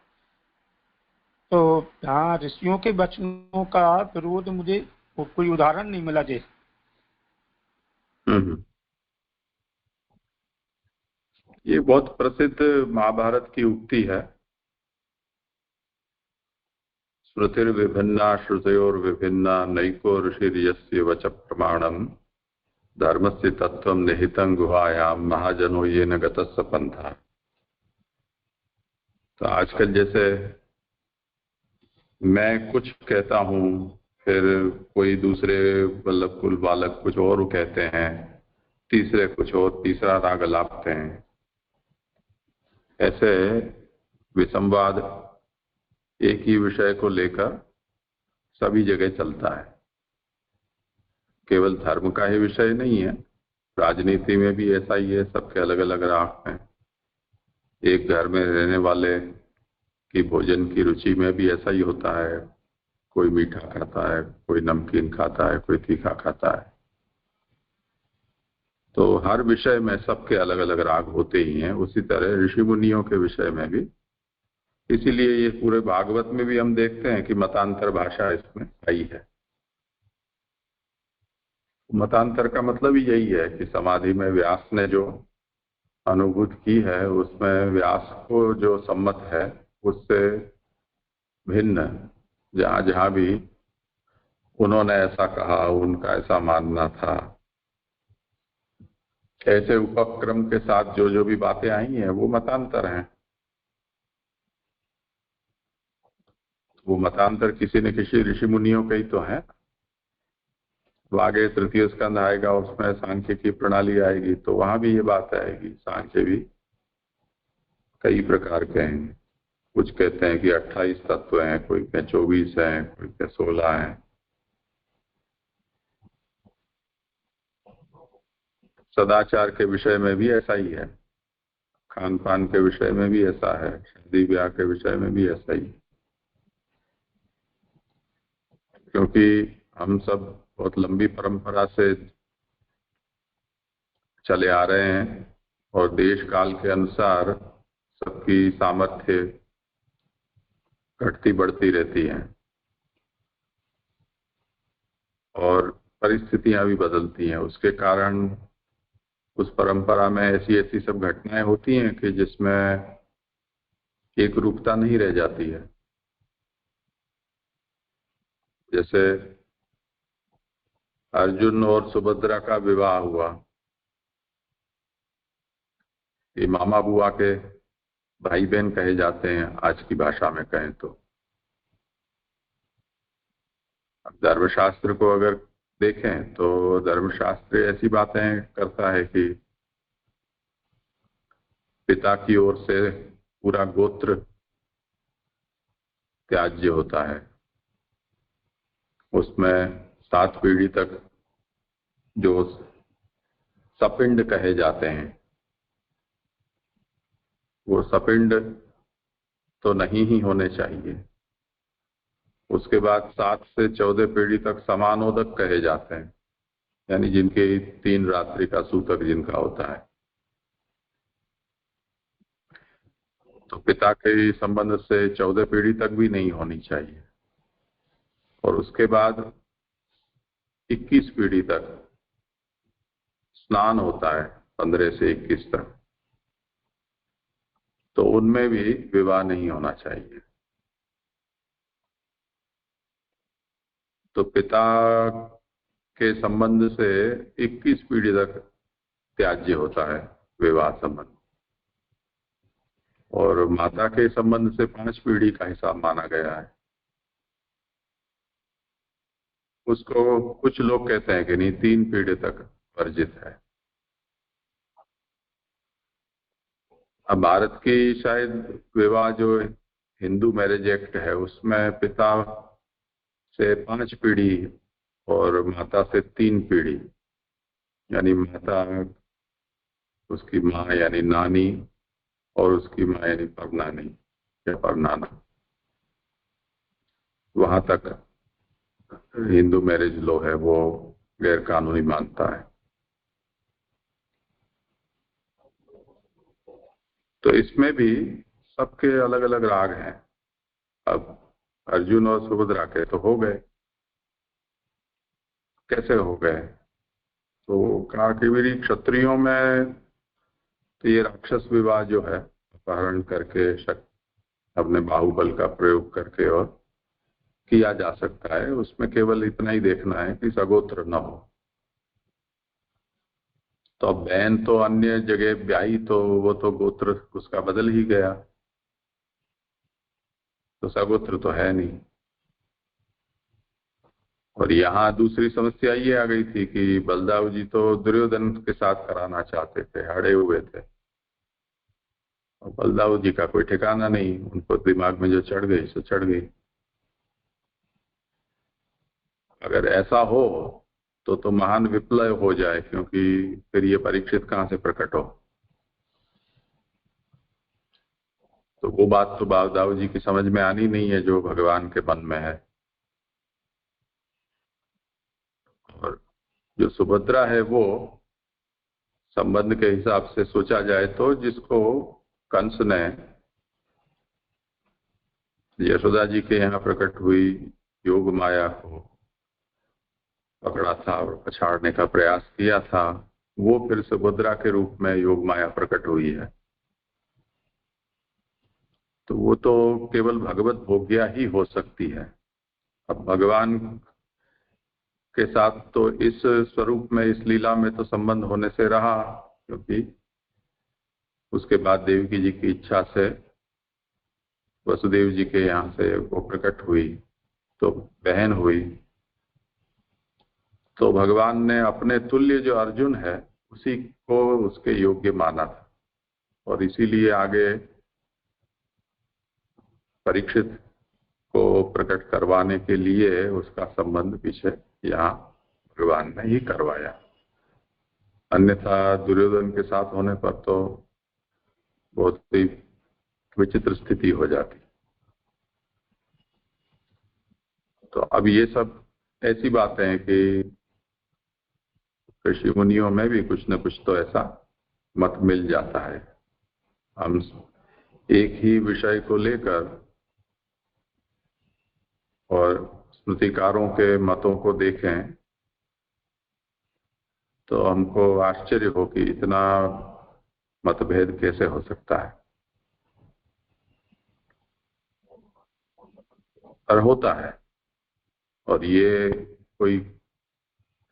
तो हाँ ऋषियों के वचनों का विरोध मुझे कोई उदाहरण नहीं मिला जी। ये बहुत प्रसिद्ध महाभारत की उक्ति है, श्रुतिर्विभिन्ना श्रुतयोर्विभिन्ना नैको ऋषिर्यस्य वच प्रमाणम धर्मस्य तत्वम निहितं गुहायाम महाजनो ये न गतस्स पंथा। तो आजकल जैसे मैं कुछ कहता हूँ, फिर कोई दूसरे मतलब कुल बालक कुछ और कहते हैं, तीसरे कुछ और तीसरा राग लापते हैं। ऐसे विसंवाद एक ही विषय को लेकर सभी जगह चलता है। केवल धर्म का ही विषय नहीं है, राजनीति में भी ऐसा ही है, सबके अलग अलग राग हैं। एक घर में रहने वाले की भोजन की रुचि में भी ऐसा ही होता है, कोई मीठा खाता है, कोई नमकीन खाता है, कोई तीखा खाता है। तो हर विषय में सबके अलग अलग राग होते ही हैं। उसी तरह ऋषि मुनियों के विषय में भी, इसीलिए ये पूरे भागवत में भी हम देखते हैं कि मतांतर भाषा इसमें आई है। मतांतर का मतलब ही यही है कि समाधि में व्यास ने जो अनुभूति की है उसमें व्यास को जो सम्मत है उससे भिन्न जहां जहां भी उन्होंने ऐसा कहा, उनका ऐसा मानना था, ऐसे उपक्रम के साथ जो जो भी बातें आई हैं वो मतांतर हैं। वो मतांतर किसी न किसी ऋषि मुनियों के ही तो हैं। तो आगे तृतीय स्कंध आएगा, उसमें सांख्य की प्रणाली आएगी, तो वहां भी ये बात आएगी। सांख्य भी कई प्रकार के हैं। कुछ कहते हैं कि 28 तत्व हैं, कोई कहते 24 हैं, कोई कहते 16 हैं। सदाचार के विषय में भी ऐसा ही है, खान पान के विषय में भी ऐसा है, शादी ब्याह के विषय में भी ऐसा ही। क्योंकि हम सब बहुत लंबी परंपरा से चले आ रहे हैं और देश काल के अनुसार सबकी सामर्थ्य घटती बढ़ती रहती है और परिस्थितियां भी बदलती हैं। उसके कारण उस परंपरा में ऐसी ऐसी सब घटनाएं होती हैं कि जिसमें एक रूपता नहीं रह जाती है। जैसे अर्जुन और सुभद्रा का विवाह हुआ, ये मामा बुआ के भाई बहन कहे जाते हैं आज की भाषा में कहें तो। अब धर्मशास्त्र को अगर देखें तो धर्मशास्त्र ऐसी बातें करता है कि पिता की ओर से पूरा गोत्र त्याज्य होता है, उसमें 7 पीढ़ी तक जो सपिंड कहे जाते हैं वो सपिंड तो नहीं ही होने चाहिए। उसके बाद 7 से 14 पीढ़ी तक समानोदक कहे जाते हैं, यानी जिनके 3 रात्रि का सूतक जिनका होता है। तो पिता के संबंध से 14 पीढ़ी तक भी नहीं होनी चाहिए। और उसके बाद 21 पीढ़ी तक स्नान होता है, 15 से 21 तक, तो उनमें भी विवाह नहीं होना चाहिए। तो पिता के संबंध से 21 पीढ़ी तक त्याज्य होता है विवाह संबंध, और माता के संबंध से 5 पीढ़ी का हिसाब माना गया है। उसको कुछ लोग कहते हैं कि नहीं, 3 पीढ़ी तक वर्जित है। अब भारत की शायद विवाह जो हिंदू मैरिज एक्ट है उसमें पिता से 5 पीढ़ी और माता से 3 पीढ़ी, यानी माता उसकी माँ यानी नानी और उसकी माँ यानी परनानी या परनाना, वहां तक हिंदू मैरिज लॉ है वो गैर कानूनी मानता है। तो इसमें भी सबके अलग अलग राग हैं। अब अर्जुन और सुभद्रा के तो हो गए, कैसे हो गए? तो कहा कि मेरी क्षत्रियों में तो ये राक्षस विवाह जो है, अपहरण करके अपने बाहुबल का प्रयोग करके और किया जा सकता है, उसमें केवल इतना ही देखना है कि सगोत्र न हो। तो अब बहन तो अन्य जगह ब्याही तो वो तो गोत्र उसका बदल ही गया, तो सगोत्र तो है नहीं। और यहाँ दूसरी समस्या ये आ गई थी कि बलदाऊ जी तो दुर्योधन के साथ कराना चाहते थे, अड़े हुए थे, और बलदाऊ जी का कोई ठिकाना नहीं, उनको दिमाग में जो चढ़ गई सो चढ़ गई। अगर ऐसा हो तो महान विप्लव हो जाए, क्योंकि फिर ये परीक्षित कहाँ से प्रकट हो। तो वो बात तो बलदाऊ जी की समझ में आनी नहीं है जो भगवान के मन में है। और जो सुभद्रा है वो संबंध के हिसाब से सोचा जाए तो जिसको कंस ने यशोदा जी के यहाँ प्रकट हुई योग माया को पकड़ा था और पछाड़ने का प्रयास किया था, वो फिर सुभद्रा के रूप में योग माया प्रकट हुई है। तो वो तो केवल भगवत भोग्या ही हो सकती है। अब भगवान के साथ तो इस स्वरूप में, इस लीला में तो संबंध होने से रहा, क्योंकि उसके बाद देवकी जी की इच्छा से वसुदेव जी के यहाँ से वो प्रकट हुई तो बहन हुई। तो भगवान ने अपने तुल्य जो अर्जुन है उसी को उसके योग्य माना था, और इसीलिए आगे परीक्षित को प्रकट करवाने के लिए उसका संबंध पीछे यहाँ भगवान ने ही करवाया। अन्यथा दुर्योधन के साथ होने पर तो बहुत ही विचित्र स्थिति हो जाती। तो अब ये सब ऐसी बातें हैं कि ऋषि मुनियों में भी कुछ न कुछ तो ऐसा मत मिल जाता है। हम एक ही विषय को लेकर और स्मृतिकारों के मतों को देखें तो हमको आश्चर्य हो कि इतना मतभेद कैसे हो सकता है, पर होता है। और ये कोई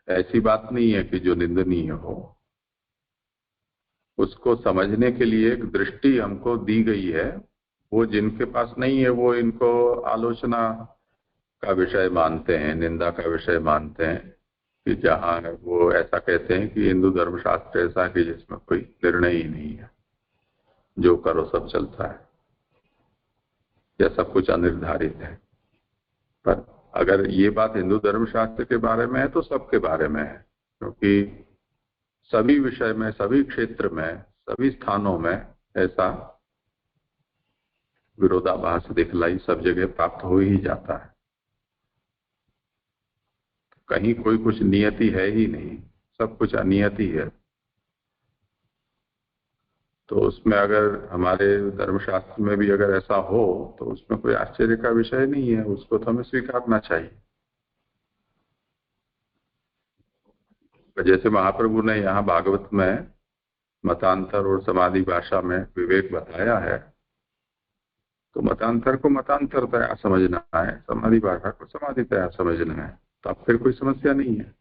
ऐसी बात नहीं है कि जो निंदनीय हो। उसको समझने के लिए एक दृष्टि हमको दी गई है, वो जिनके पास नहीं है वो इनको आलोचना का विषय मानते हैं, निंदा का विषय मानते हैं, कि जहाँ वो ऐसा कहते हैं कि हिंदू धर्मशास्त्र ऐसा कि जिसमें कोई निर्णय ही नहीं है, जो करो सब चलता है या सब कुछ अनिर्धारित है। पर अगर ये बात हिंदू धर्मशास्त्र के बारे में है तो सबके बारे में है, क्योंकि सभी विषय में, सभी क्षेत्र में, सभी स्थानों में ऐसा विरोधाभास दिखलाई सब जगह प्राप्त हो ही जाता है। कहीं कोई कुछ नियति है ही नहीं, सब कुछ अनियति है। तो उसमें अगर हमारे धर्मशास्त्र में भी अगर ऐसा हो तो उसमें कोई आश्चर्य का विषय नहीं है, उसको तो हमें स्वीकारना चाहिए। जैसे महाप्रभु ने यहाँ भागवत में मतांतर और समाधि भाषा में विवेक बताया है, तो मतांतर को मतांतरतया समझना है, समाधि भाषा को समाधितया समझना है, तो अब फिर कोई समस्या नहीं है।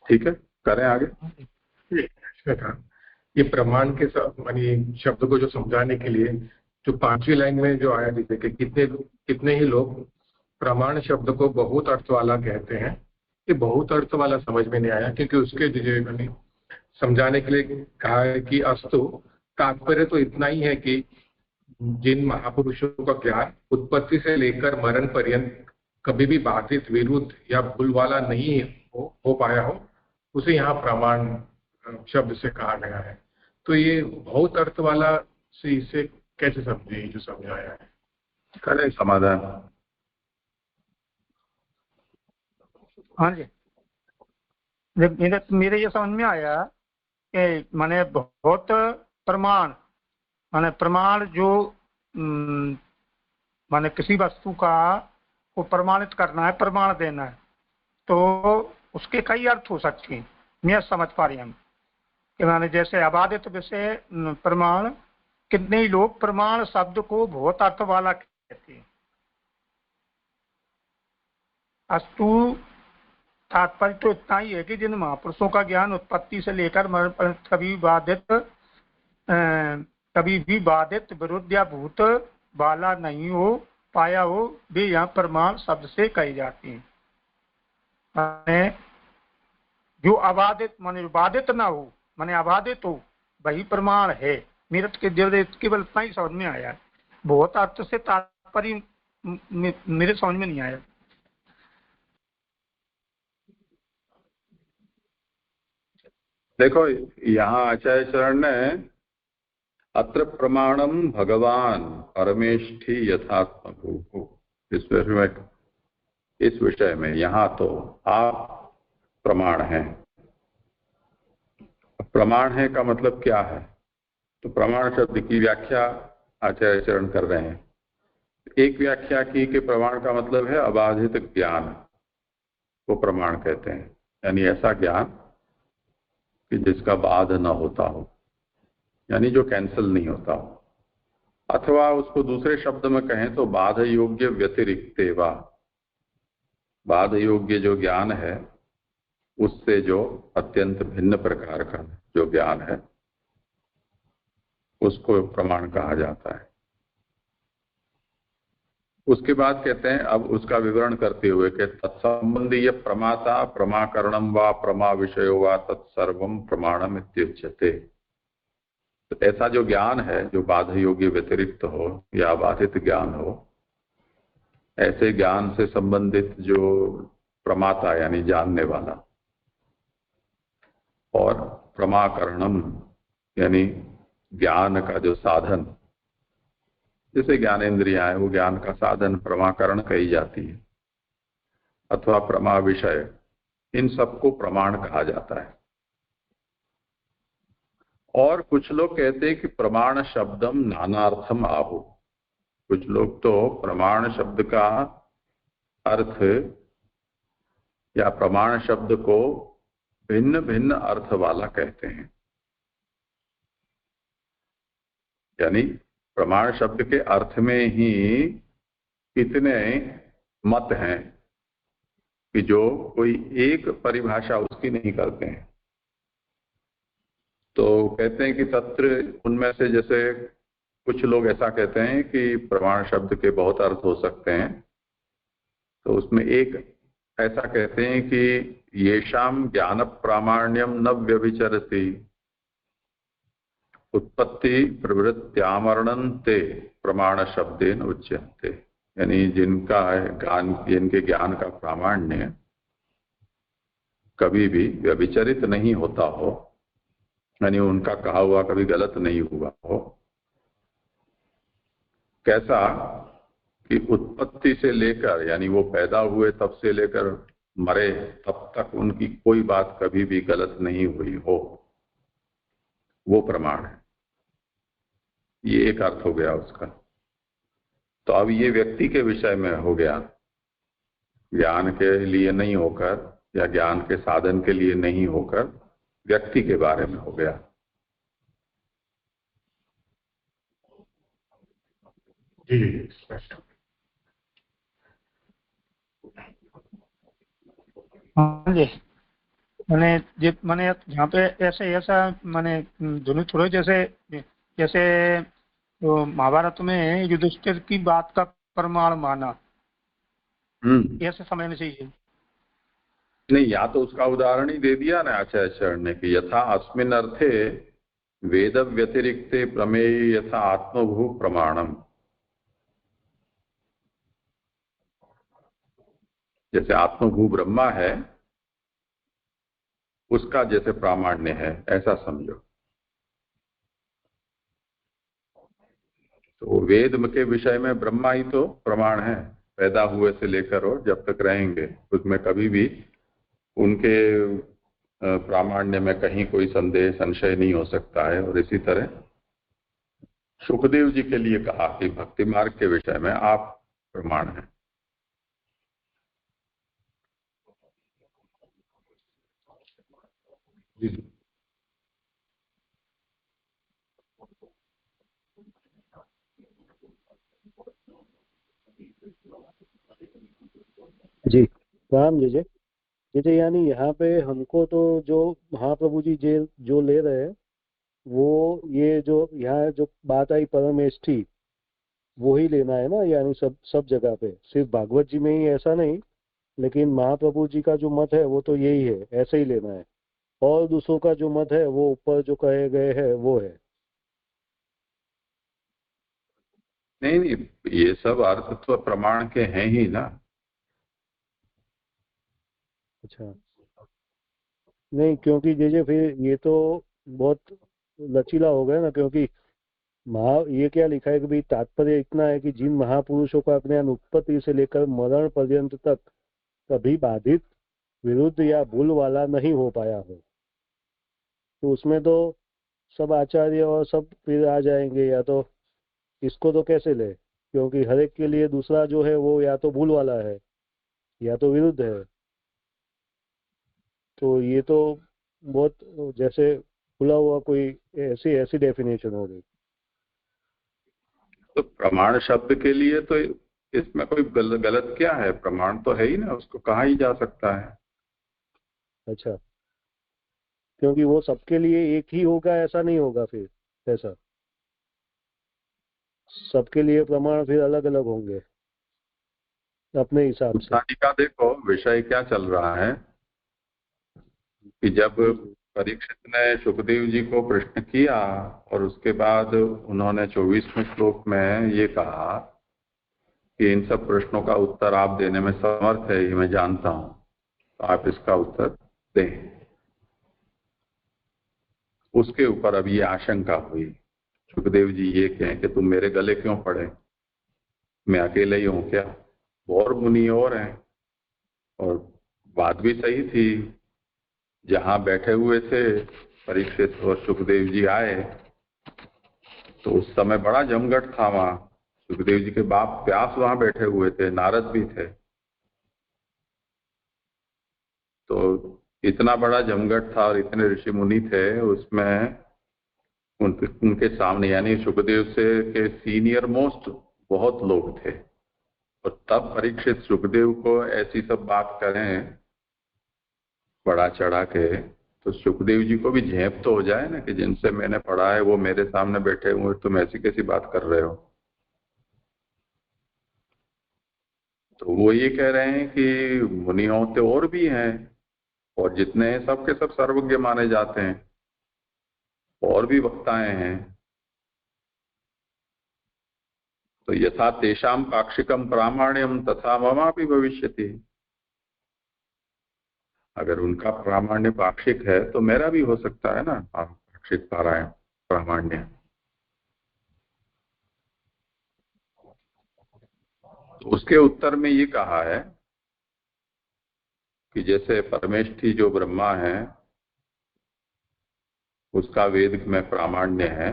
ठीक है, करें आगे। ये प्रमाण के मानी शब्द को जो समझाने के लिए जो 5वीं लाइन में जो आया, जैसे कि कितने ही लोग प्रमाण शब्द को बहुत अर्थ वाला कहते हैं। ये बहुत अर्थ वाला समझ में नहीं आया, क्योंकि उसके जो समझाने के लिए कहा है कि अस्तु, तात्पर्य तो इतना ही है कि जिन महापुरुषों का ज्ञान उत्पत्ति से लेकर मरण पर्यंत कभी भी बाधित, विरुद्ध या भूल वाला नहीं हो पाया हो, उसे यहाँ प्रमाण शब्द से कहा गया है। तो ये बहुत अर्थ वाला से इसे कैसे समझे जो समझाया है? करें समाधान। हाँ जी, मेरे ये समझ में आया कि माने बहुत प्रमाण, माने प्रमाण जो माने किसी वस्तु का को प्रमाणित करना है, प्रमाण देना है, तो उसके कई अर्थ हो सकते हैं। मैं समझ पा रही हूँ कि माने जैसे अबाधित विषय प्रमाण, कितने ही लोग प्रमाण शब्द को बहुत अर्थ वाला कहते हैं। अस्तु, तात्पर्य तो इतना ही है कि जिन महापुरुषों का ज्ञान उत्पत्ति से लेकर मरण पर्यंत कभी भी बाधित, विरुद्ध या भूत वाला नहीं हो पाया हो, वे यहाँ प्रमाण शब्द से कही जाती हैं। माने जो अबाधित, माने बाधित ना हो, माने अबाधित हो, वही प्रमाण है। मेरठ के केवल इतना ही समझ में आया, बहुत अर्थ से तात्पर्य मेरे समझ में नहीं आया। देखो, यहाँ आचार्य चरण ने अत्र प्रमाणम भगवान परमेष्ठी यथात्मभूः, इस विषय में यहाँ तो आप प्रमाण हैं। प्रमाण है का मतलब क्या है? तो प्रमाण शब्द की व्याख्या आचार्य चरण कर रहे हैं। एक व्याख्या की कि प्रमाण का मतलब है अबाधित ज्ञान को प्रमाण कहते हैं, यानी ऐसा ज्ञान कि जिसका बाध न होता हो, यानी जो कैंसिल नहीं होता हो। अथवा उसको दूसरे शब्द में कहें तो बाध योग्य व्यतिरिक्तेवा, बाध योग्य जो ज्ञान है उससे जो अत्यंत भिन्न प्रकार का जो ज्ञान है उसको प्रमाण कहा जाता है। उसके बाद कहते हैं, अब उसका विवरण करते हुए कि तत्संबंधी प्रमाता प्रमाकरणम वा प्रमा विषयो वा तत्सर्वम प्रमाणम इत्युच्यते। तो ऐसा जो ज्ञान है जो बाध योग्य व्यतिरिक्त हो या बाधित ज्ञान हो, ऐसे ज्ञान से संबंधित जो प्रमाता यानी जानने वाला, और प्रमाकरणम यानी ज्ञान का जो साधन, जैसे ज्ञानेंद्रियां है वो ज्ञान का साधन प्रमाकरण कही जाती है, अथवा प्रमा विषय, इन सबको प्रमाण कहा जाता है। और कुछ लोग कहते हैं कि प्रमाण शब्दम नानार्थम आहु। कुछ लोग तो प्रमाण शब्द का अर्थ या प्रमाण शब्द को भिन्न भिन्न अर्थ वाला कहते हैं। यानी प्रमाण शब्द के अर्थ में ही इतने मत हैं कि जो कोई एक परिभाषा उसकी नहीं करते हैं। तो कहते हैं कि तत्र, उनमें से जैसे कुछ लोग ऐसा कहते हैं कि प्रमाण शब्द के बहुत अर्थ हो सकते हैं, तो उसमें एक ऐसा कहते हैं कि येषाम ज्ञान प्रामाण्यम न व्यभिचरति उत्पत्ति प्रवृत्त्यामरणन्ते प्रमाण शब्देन उच्यन्ते। यानी जिनका ज्ञान, जिनके ज्ञान का प्रामाण्य कभी भी व्यभिचरित नहीं होता हो, यानी उनका कहा हुआ कभी गलत नहीं हुआ हो। कैसा कि उत्पत्ति से लेकर, यानी वो पैदा हुए तब से लेकर मरे तब तक उनकी कोई बात कभी भी गलत नहीं हुई हो, वो प्रमाण है। ये एक अर्थ हो गया उसका। तो अब ये व्यक्ति के विषय में हो गया, ज्ञान के लिए नहीं होकर या ज्ञान के साधन के लिए नहीं होकर व्यक्ति के बारे में हो गया। जी स्पष्ट। हाँ जी, मैंने यहाँ पे ऐसे ऐसा मैंने दोनों थोड़े जैसे जैसे तो महाभारत में युधिष्ठिर की बात का प्रमाण माना, ऐसे समझना चाहिए। नहीं, या तो उसका उदाहरण ही दे दिया ना आचार्य ने कि यथा अस्मिन् अर्थे वेद व्यतिरिक्ते प्रमेय यथा आत्मभू प्रमाणम। जैसे आत्मभू ब्रह्मा है उसका जैसे प्रामाण्य है, ऐसा समझो। तो वेद के विषय में ब्रह्मा ही तो प्रमाण है, पैदा हुए से लेकर और जब तक रहेंगे उसमें कभी भी उनके प्रामाण्य में कहीं कोई संदेह संशय नहीं हो सकता है। और इसी तरह सुखदेव जी के लिए कहा कि भक्ति मार्ग के विषय में आप प्रमाण हैं। जी राम जी जैसे यानी यहाँ पे हमको तो जो महाप्रभु जी जो ले रहे हैं वो ये जो यहाँ जो बात आई परमेष्ठी वो ही लेना है ना, यानी सब जगह पे, सिर्फ भागवत जी में ही ऐसा नहीं, लेकिन महाप्रभु जी का जो मत है वो तो यही है, ऐसे ही लेना है। और दूसरों का जो मत है वो ऊपर जो कहे गए हैं वो है। नहीं नहीं, ये सब अर्थ तो प्रमाण के हैं ही ना। अच्छा, नहीं क्योंकि जैसे फिर ये तो बहुत लचीला हो गया ना, क्योंकि ये क्या लिखा है कि भाई तात्पर्य इतना है कि जिन महापुरुषों का अपने उत्पत्ति से लेकर मरण पर्यंत तक कभी बाधित, विरुद्ध या भूल वाला नहीं हो पाया हो, तो उसमें तो सब आचार्य और सब फिर आ जाएंगे। या तो इसको तो कैसे ले, क्योंकि हर एक के लिए दूसरा जो है वो या तो भूल वाला है या तो विरुद्ध है। तो ये तो बहुत जैसे खुला हुआ कोई ऐसी डेफिनेशन हो गई। तो प्रमाण शब्द के लिए तो इसमें कोई गलत क्या है? प्रमाण तो है ही ना, उसको कहा ही जा सकता है। अच्छा, क्योंकि वो सबके लिए एक ही होगा ऐसा नहीं होगा, फिर ऐसा सबके लिए प्रमाण फिर अलग अलग होंगे अपने हिसाब से। का देखो विषय क्या चल रहा है कि जब परीक्षित ने सुखदेव जी को प्रश्न किया और उसके बाद उन्होंने 24वें श्लोक में ये कहा कि इन सब प्रश्नों का उत्तर आप देने में समर्थ है, ये मैं जानता हूं, तो आप इसका उत्तर दें। उसके ऊपर अब ये आशंका हुई, सुखदेव जी ये कहें कि तुम मेरे गले क्यों पड़े, मैं अकेले ही हूं क्या? और मुनि और हैं। और बात भी सही थी, जहां बैठे हुए थे परीक्षित और सुखदेव जी आए तो उस समय बड़ा जमघट था वहां। सुखदेव जी के बाप व्यास वहां बैठे हुए थे, नारद भी थे। तो इतना बड़ा जमघट था और इतने ऋषि मुनि थे, उसमें उनके सामने यानी सुखदेव से के सीनियर मोस्ट बहुत लोग थे। और तब परीक्षित सुखदेव को ऐसी सब बात करें बढ़ा चढ़ा के, तो सुखदेव जी को भी झेप तो हो जाए ना कि जिनसे मैंने पढ़ा है वो मेरे सामने बैठे हुए, तुम ऐसी कैसी बात कर रहे हो। तो वो ये कह रहे हैं कि मुनियों तो और भी हैं और जितने हैं सबके सब सर्वज्ञ माने जाते हैं, और भी वक्ताएं हैं। तो यथा तेषाम पाक्षिकम प्रामाण्यम तथा ममापि भविष्यति। अगर उनका प्रामाण्य पाक्षिक है तो मेरा भी हो सकता है ना पाक्षिक प्रामाण्य। तो उसके उत्तर में ये कहा है कि जैसे परमेष्ठी जो ब्रह्मा है उसका वेद में प्रामाण्य है,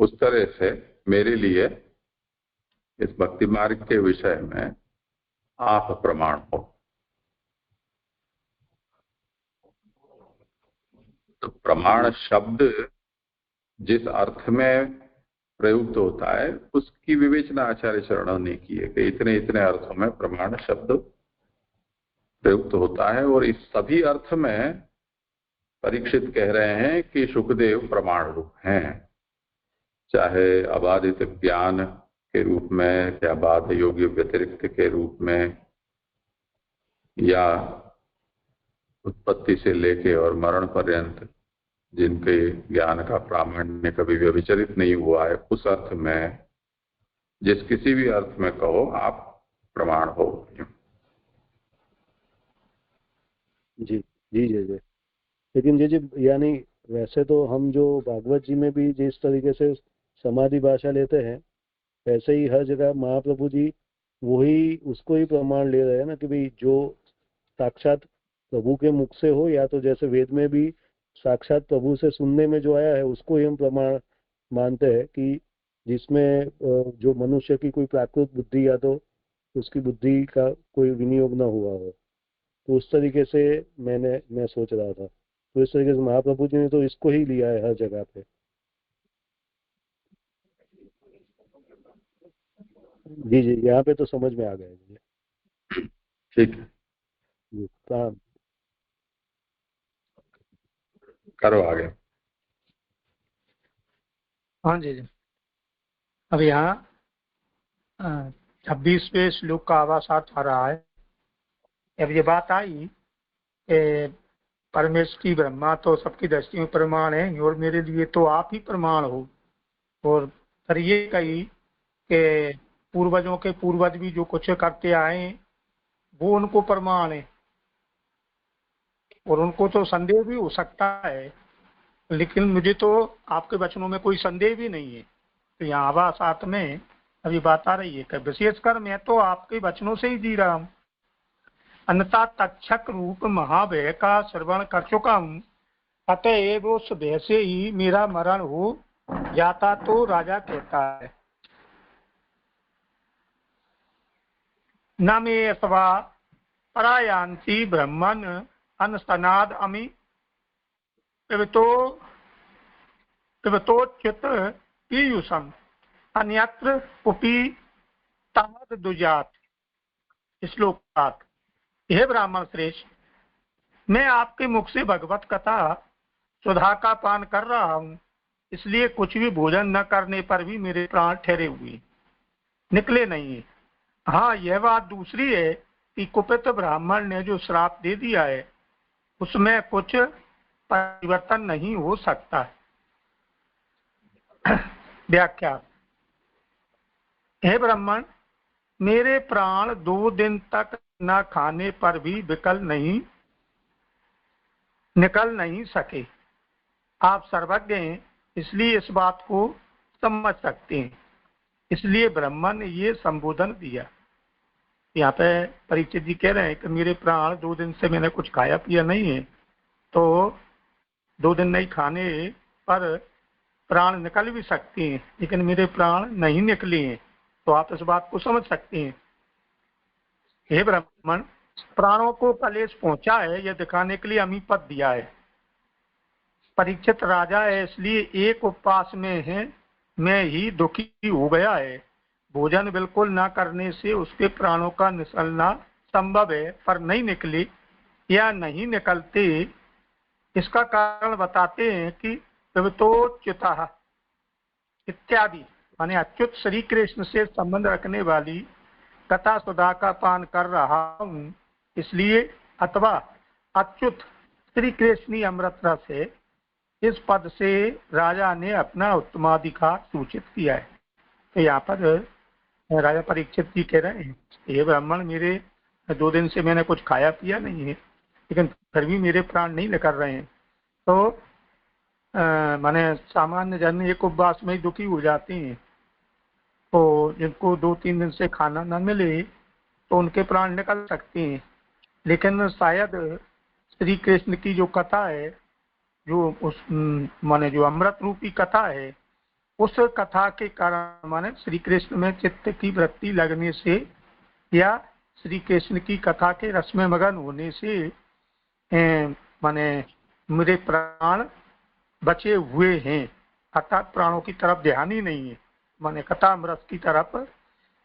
उस तरह से मेरे लिए इस भक्ति मार्ग के विषय में आप प्रमाण हो। तो प्रमाण शब्द जिस अर्थ में प्रयुक्त होता है उसकी विवेचना आचार्य चरणों ने की है कि इतने इतने अर्थों में प्रमाण शब्द प्रयुक्त होता है, और इस सभी अर्थ में परीक्षित कह रहे हैं कि सुखदेव प्रमाण रूप हैं, चाहे अबाधित ज्ञान के रूप में या बाध योग्य व्यतिरिक्त के रूप में, या उत्पत्ति से लेके और मरण पर्यंत जिनके ज्ञान का प्रामाण्य कभी व्यभिचरित नहीं हुआ है, उस अर्थ में जिस किसी भी अर्थ में कहो आप प्रमाण हो। जी जी जय जय। लेकिन जय जी यानी वैसे तो हम जो भागवत जी में भी जिस तरीके से समाधि भाषा लेते हैं वैसे ही हर जगह महाप्रभु जी वही उसको ही प्रमाण ले रहे हैं ना कि भाई जो साक्षात प्रभु के मुख से हो, या तो जैसे वेद में भी साक्षात प्रभु से सुनने में जो आया है उसको ही हम प्रमाण मानते हैं कि जिसमें जो मनुष्य की कोई प्राकृत बुद्धि या तो उसकी बुद्धि का कोई विनियोग न हुआ हो। तो उस तरीके से मैं सोच रहा था, तो इस तरीके से महाप्रभु जी ने तो इसको ही लिया है हर जगह पे। जी जी यहाँ पे तो समझ में आ गया जी। ठीक है, जी प्रणाम। करो आगे। हाँ जी जी। अब यहाँ 26वें श्लोक का आवासात आ रहा है। अब ये बात आई परमेश्वर की ब्रह्मा तो सबकी दृष्टि में प्रमाण है और मेरे लिए तो आप ही प्रमाण हो। और फिर ये कही कि पूर्वजों के पूर्वज भी जो कुछ करते आए वो उनको प्रमाण है, और उनको तो संदेह भी हो सकता है, लेकिन मुझे तो आपके वचनों में कोई संदेह भी नहीं है। तो यहाँ आवासात में अभी बात आ रही है कि विशेषकर मैं तो आपके वचनों से ही जी रहा हूँ, अन्यथा तक्षक रूप महाभय का श्रवण कर चुका हूँ, अतएव उस भय से ही मेरा मरण हो जाता। तो राजा कहता है न मे अथवा परायांति ब्रह्मन अनस्तनाद अमी पिबतोच्युत पीयूषम अन्यत्र उपी तावद दुजात। श्लोकात। हे ब्राह्मण श्रेष्ठ, मैं आपके मुख से भगवत कथा सुधा का पान कर रहा हूँ, इसलिए कुछ भी भोजन न करने पर भी मेरे प्राण ठहरे हुए निकले नहीं है। हाँ, यह बात दूसरी है कि कुपित ब्राह्मण ने जो श्राप दे दिया है उसमें कुछ परिवर्तन नहीं हो सकता है। व्याख्या। हे ब्राह्मण, मेरे प्राण 2 दिन तक न खाने पर भी निकल नहीं सके। आप सर्वज्ञ हैं, इसलिए इस बात को समझ सकते हैं, इसलिए ब्रह्मा ने ये संबोधन दिया। यहाँ पे परीक्षित जी कह रहे हैं कि मेरे प्राण 2 दिन से मैंने कुछ खाया पिया नहीं है, तो 2 दिन नहीं खाने पर प्राण निकल भी सकते हैं, लेकिन मेरे प्राण नहीं निकले हैं, तो आप इस बात को समझ सकते हैं। हे ब्राह्मण, प्राणों को कलेश पहुंचा है यह दिखाने के लिए अमी पद दिया है। परीक्षित राजा है, इसलिए एक उपवास में ही दुखी हो गया है। भोजन बिल्कुल ना करने से उसके प्राणों का निकलना संभव है, पर नहीं निकले या नहीं निकलते, इसका कारण बताते हैं कि पिबतोच्युतः इत्यादि माने अच्युत श्री कृष्ण से संबंध रखने वाली कथा सुधा का पान कर रहा हूँ, इसलिए अथवा अच्युत श्री कृष्णी अमृत रस है। इस पद से राजा ने अपना उत्तमाधिकार सूचित किया है। तो यहाँ पर राजा परीक्षित जी कह रहे हैं, ये ब्राह्मण, मेरे 2 दिन से मैंने कुछ खाया पिया नहीं है, लेकिन फिर भी मेरे प्राण नहीं निकल रहे हैं। तो माने सामान्य जन एक उपवास में ही दुखी हो जाते हैं, तो जिनको 2-3 दिन से खाना न मिले तो उनके प्राण निकल सकते हैं, लेकिन शायद श्री कृष्ण की जो कथा है, जो उस माने जो अमृत रूपी कथा है, उस कथा के कारण माने श्री कृष्ण में चित्त की वृत्ति लगने से या श्री कृष्ण की कथा के रस में मगन होने से माने मेरे प्राण बचे हुए हैं, अर्थात प्राणों की तरफ ध्यान ही नहीं है, माने कथामृत की तरफ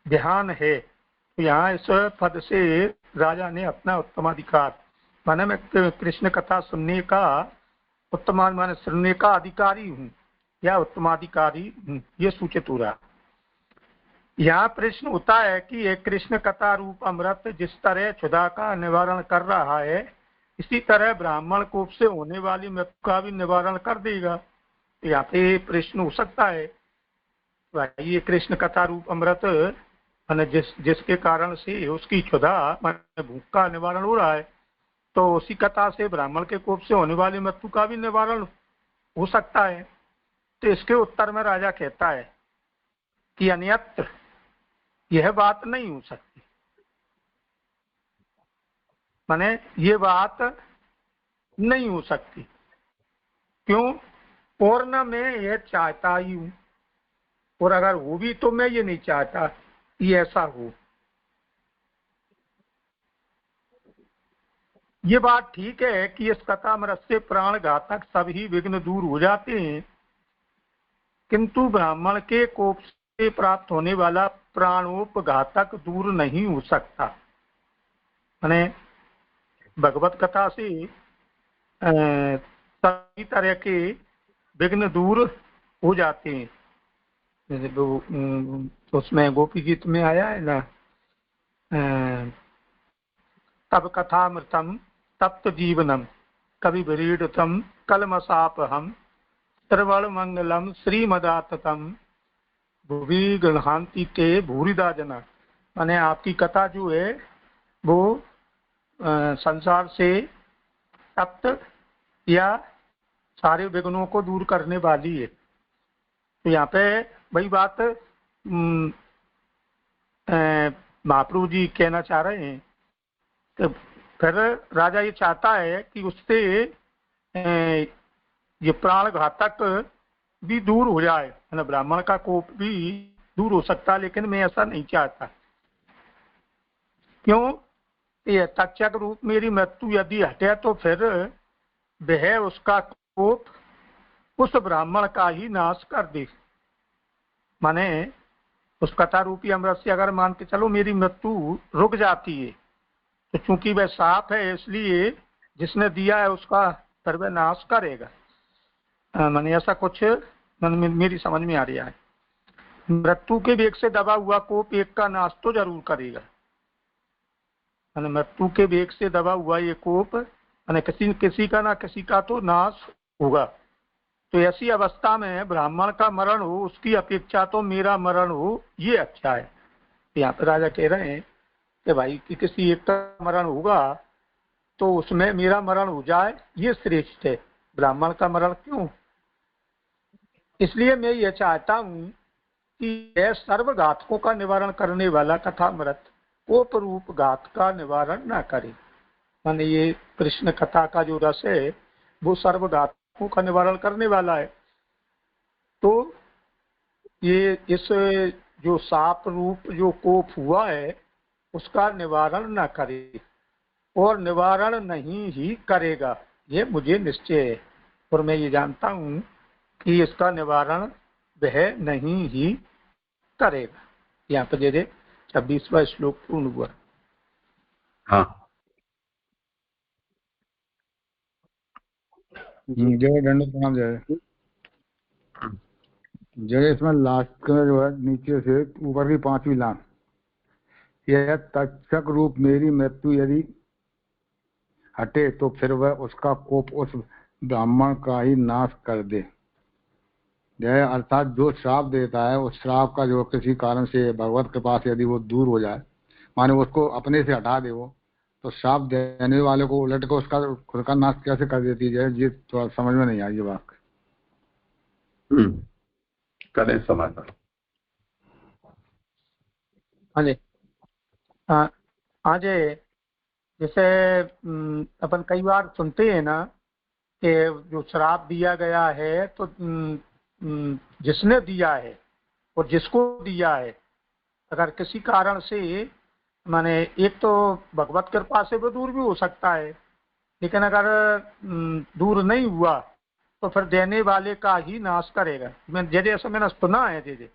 ध्यान है। तो यहाँ इस पद से राजा ने अपना उत्तमाधिकार माने मैं कृष्ण कथा सुनने का उत्तमा माने सुनने का अधिकारी हूँ या उत्तमाधिकारी हूँ, ये सूचित हो रहा। यहाँ प्रश्न होता है कि एक कृष्ण कथा रूप अमृत जिस तरह क्षुधा का निवारण कर रहा है, इसी तरह ब्राह्मण कोप से होने वाली मृत्यु का भी निवारण कर देगा। तो यहाँ पे प्रश्न हो सकता है भाई ये कृष्ण कथा रूप अमृत माने जिसके कारण से उसकी क्षुधा माने भूख का निवारण हो रहा है, तो उसी कथा से ब्राह्मण के कोप से होने वाली मृत्यु का भी निवारण हो सकता है। तो इसके उत्तर में राजा कहता है कि अन्यत्र यह बात नहीं हो सकती, माने ये बात नहीं हो सकती। क्यों? और न मैं यह चाहता ही हूं, और अगर हो भी तो मैं ये नहीं चाहता कि ऐसा हो। ये बात ठीक है कि इस कथामृत से प्राण घातक सभी विघ्न दूर हो जाते हैं, किंतु ब्राह्मण के कोप से प्राप्त होने वाला प्राणोपघातक दूर नहीं हो सकता। माने भगवत कथा से सभी तरह के विघ्न दूर हो जाते हैं। जैसे तो उसमें गोपी गीत में आया है ना, तब कथामृतम तप्त जीवनम कवि विरीडतम कलमसापहम श्रवण मंगलम श्रीमदाततम भुवि गृहांति ते भूरिदा जना। माने आपकी कथा जो है वो संसार से तप्त या सारे विघ्नों को दूर करने वाली है। तो यहाँ पे वही बात महाप्रभु जी कहना चाह रहे हैं कि फिर राजा ये चाहता है कि उससे ये प्राण घातक भी दूर हो जाए, है ना, ब्राह्मण का कोप भी दूर हो सकता है, लेकिन मैं ऐसा नहीं चाहता। क्यों? ये तक्षक रूप मेरी मृत्यु यदि हटे तो फिर वह उसका कोप उस ब्राह्मण का ही नाश कर दे। माने उस कथा रूपी अमृत से अगर मान के चलो मेरी मृत्यु रुक जाती है, तो चूंकि वह साफ है इसलिए जिसने दिया है उसका फिर वह नाश करेगा। माने ऐसा कुछ मेरी समझ में आ रहा है। मृत्यु के वेग से दबा हुआ कोप एक का नाश तो जरूर करेगा। माने मृत्यु के वेग से दबा हुआ ये कोप माने किसी का ना किसी का तो नाश होगा। तो ऐसी अवस्था में ब्राह्मण का मरण हो उसकी अपेक्षा तो मेरा मरण हो ये अच्छा है। यहाँ पे राजा कह रहे हैं कि भाई कि किसी एक का मरण होगा तो उसमें मेरा मरण हो जाए ये श्रेष्ठ है, ब्राह्मण का मरण क्यों। इसलिए मैं ये चाहता हूँ कि यह सर्व घातकों का निवारण करने वाला कथामृत कोप रूप घात का निवारण न करे। माने ये कृष्ण कथा का जो रस है वो सर्व घातकों का निवारण करने वाला है। तो ये इस जो साप रूप जो कोप हुआ है उसका निवारण न करे और निवारण नहीं ही करेगा, ये मुझे निश्चय है। और मैं ये जानता हूँ कि इसका निवारण वह नहीं ही करेगा। यहाँ पर जैसे 26वां श्लोक पूर्ण हुआ। हाँ जय दंड प्रणाम। जय इसमें लास्ट का जो है नीचे से ऊपर की 5वीं लाइन, यह तक्षक रूप मेरी मृत्यु यदि हटे तो फिर वह उसका कोप उस ब्राह्मण का ही नाश कर दे। जय अर्थात जो श्राप देता है उस श्राप का जो किसी कारण से भगवत कृपा से यदि वो दूर हो जाए, माने उसको अपने से हटा दे वो, तो श्राप देने वाले को उलट कर उसका खुद का नाश कैसे कर देती है, ये तो समझ में नहीं आई ये बात। करें समाधान। हाँ जी, हाँ जी, जैसे अपन कई बार सुनते हैं ना कि जो श्राप दिया गया है तो जिसने दिया है और जिसको दिया है, अगर किसी कारण से माने एक तो भगवत कृपा से वो दूर भी हो सकता है, लेकिन अगर दूर नहीं हुआ तो फिर देने वाले का ही नाश करेगा। जैसे ऐसा मैंने सुना है, जैसे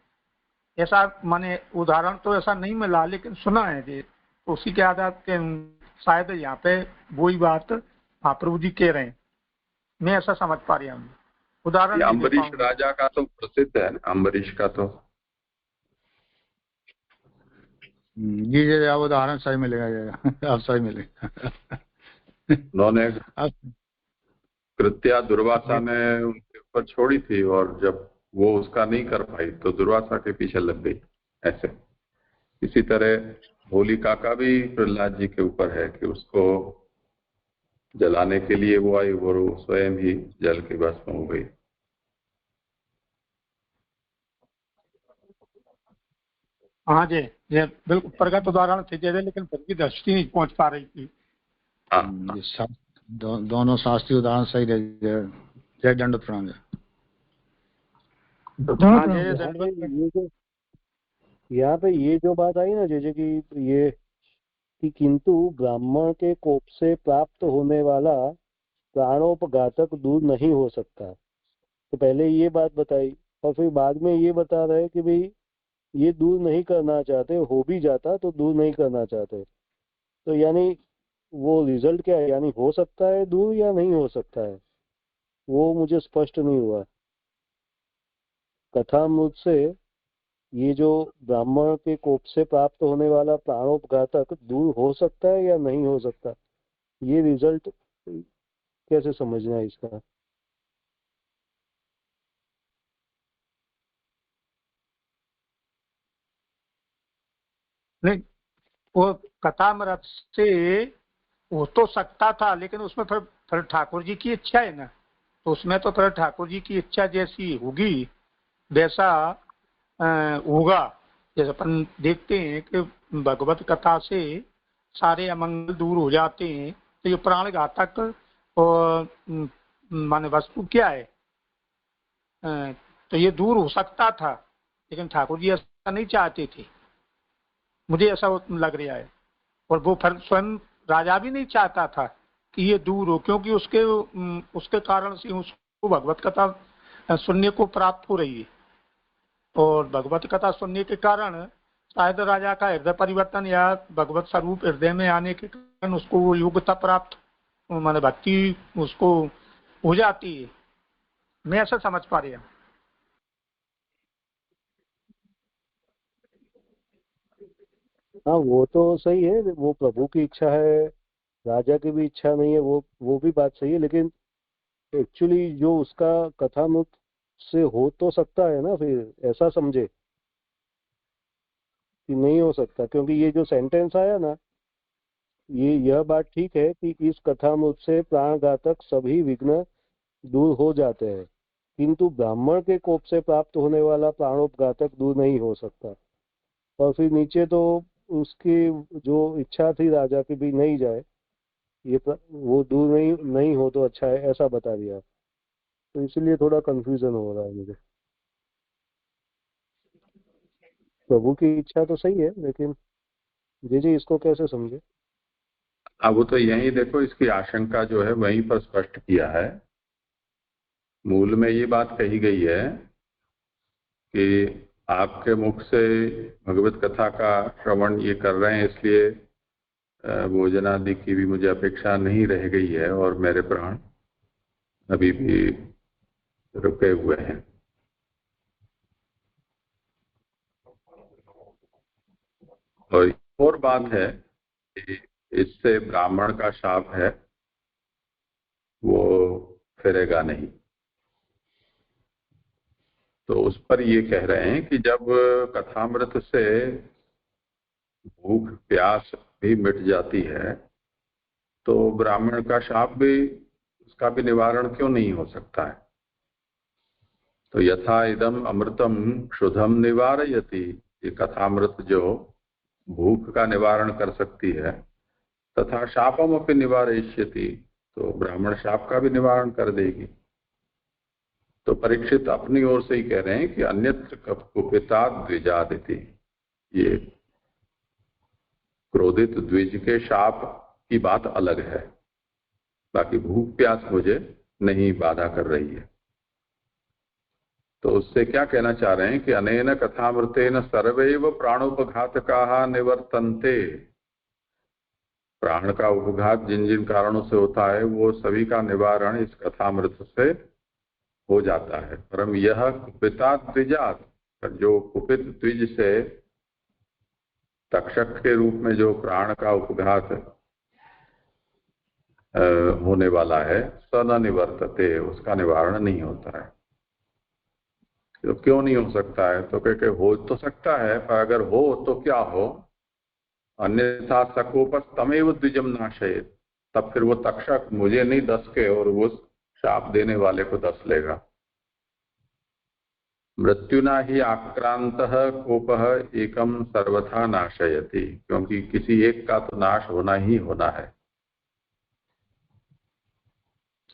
ऐसा माने उदाहरण तो ऐसा नहीं मिला लेकिन सुना है जी, उसी के आधार के शायद यहाँ पे वही बात महाप्रभु जी कह रहे हैं, मैं ऐसा समझ पा रहा हूँ। उदाहरण अम्बरीश राजा का तो प्रसिद्ध है ना, अम्बरीश का तो जी जी आप उदाहरण सही मिलेगा आप सही मिलेगा। उन्होंने कृत्या दुर्वासा ने उनके ऊपर छोड़ी थी और जब वो उसका नहीं कर पाई तो दुर्वासा के पीछे लग गई। ऐसे इसी तरह होलिका का भी प्रहलाद जी के ऊपर है कि उसको जलाने के लिए वो आई और वो स्वयं ही जल के भस्म हो गई। हाँ जी, ये बिल्कुल प्रगत उदाहरण थे जैसे, लेकिन फिर भी दृष्टि नहीं पहुंच पा रही थी। दोनों शास्त्रीय उदाहरण सही रहे। जय दंडवत प्रणाम। यहाँ पे ये जो बात आई ना जैसे कि ये कि किंतु ब्राह्मण के कोप से प्राप्त होने वाला प्राणोपघातक दूर नहीं हो सकता, तो पहले ये बात बताई और फिर बाद में ये बता रहे कि भाई ये दूर नहीं करना चाहते, हो भी जाता तो दूर नहीं करना चाहते। तो यानी वो रिजल्ट क्या है, यानी हो सकता है दूर या नहीं हो सकता है, वो मुझे स्पष्ट नहीं हुआ। कथामृत से ये जो ब्राह्मण के कोप से प्राप्त होने वाला प्राणोपघातक दूर हो सकता है या नहीं हो सकता, ये रिजल्ट कैसे समझना है इसका? नहीं, वो कथामृत से हो तो सकता था, लेकिन उसमें फिर ठाकुर जी की इच्छा है ना, तो उसमें तो फिर ठाकुर जी की इच्छा जैसी होगी वैसा होगा। जैसे अपन देखते हैं कि भगवत कथा से सारे अमंगल दूर हो जाते हैं, तो ये प्राण घातक और माने वस्तु क्या है, तो ये दूर हो सकता था, लेकिन ठाकुर जी ऐसा नहीं चाहते थे, मुझे ऐसा लग रहा है। और वो फिर स्वयं राजा भी नहीं चाहता था कि ये दूर हो, क्योंकि उसके कारण से उसको भगवत कथा सुनने को प्राप्त हो रही है, और भगवत कथा सुनने के कारण शायद राजा का हृदय परिवर्तन या भगवत स्वरूप हृदय में आने के कारण उसको वो योग्यता प्राप्त माने भक्ति उसको हो जाती है। मैं ऐसा समझ पा रहा हूँ। हाँ वो तो सही है, वो प्रभु की इच्छा है, राजा की भी इच्छा नहीं है, वो भी बात सही है, लेकिन एक्चुअली जो उसका कथामृत से हो तो सकता है ना, फिर ऐसा समझे कि नहीं हो सकता, क्योंकि ये जो सेंटेंस आया ना, यह बात ठीक है कि इस कथामृत से प्राणघातक सभी विघ्न दूर हो जाते हैं, किंतु ब्राह्मण के कोप से प्राप्त होने वाला प्राणोपघातक दूर नहीं हो सकता। और फिर नीचे तो उसकी जो इच्छा थी राजा की भी नहीं जाए, वो दूर नहीं हो तो अच्छा है, ऐसा बता दिया। तो इसलिए थोड़ा कंफ्यूजन हो रहा है मुझे। प्रभु की इच्छा तो सही है, लेकिन जी इसको कैसे समझे? अब वो तो यही देखो, इसकी आशंका जो है वहीं पर स्पष्ट किया है। मूल में ये बात कही गई है कि आपके मुख से भगवत कथा का श्रवण ये कर रहे हैं, इसलिए भोजन आदि की भी मुझे अपेक्षा नहीं रह गई है और मेरे प्राण अभी भी रुके हुए हैं। और बात है कि इससे ब्राह्मण का शाप है वो फिरेगा नहीं। तो उस पर ये कह रहे हैं कि जब कथामृत से भूख प्यास भी मिट जाती है तो ब्राह्मण का शाप भी, उसका भी निवारण क्यों नहीं हो सकता है। तो यथा इदम अमृतम क्षुधम निवारयति, ये कथामृत जो भूख का निवारण कर सकती है, तथा शापम अपनी निवारयिष्यति, तो ब्राह्मण शाप का भी निवारण कर देगी। तो परीक्षित अपनी ओर से ही कह रहे हैं कि अन्यत्र कुपिता द्विजादिति, ये क्रोधित द्विज के शाप की बात अलग है, बाकी भूख प्यास मुझे नहीं बाधा कर रही है। तो उससे क्या कहना चाह रहे हैं कि अनेन कथामृतेन सर्वैव प्राणोपघातकाः निवर्तन्ते, प्राण का उपघात जिन जिन कारणों से होता है वो सभी का निवारण इस कथामृत से हो जाता है। परम यह कुपिता द्विजात, जो कुपित द्विज से तक्षक के रूप में जो प्राण का उपघात होने वाला है, स न निवर्तते, उसका निवारण नहीं होता है। तो क्यों नहीं हो सकता है? तो कह हो तो सकता है, पर अगर हो तो क्या हो, अन्यथा सकोपस तमेव द्विजम नाशयेत, तब फिर वो तक्षक मुझे नहीं दस के और वो शाप देने वाले को दस लेगा। मृत्युना ही आक्रांतः कोपः एकम सर्वथा नाशयति, क्योंकि किसी एक का तो नाश होना ही होना है।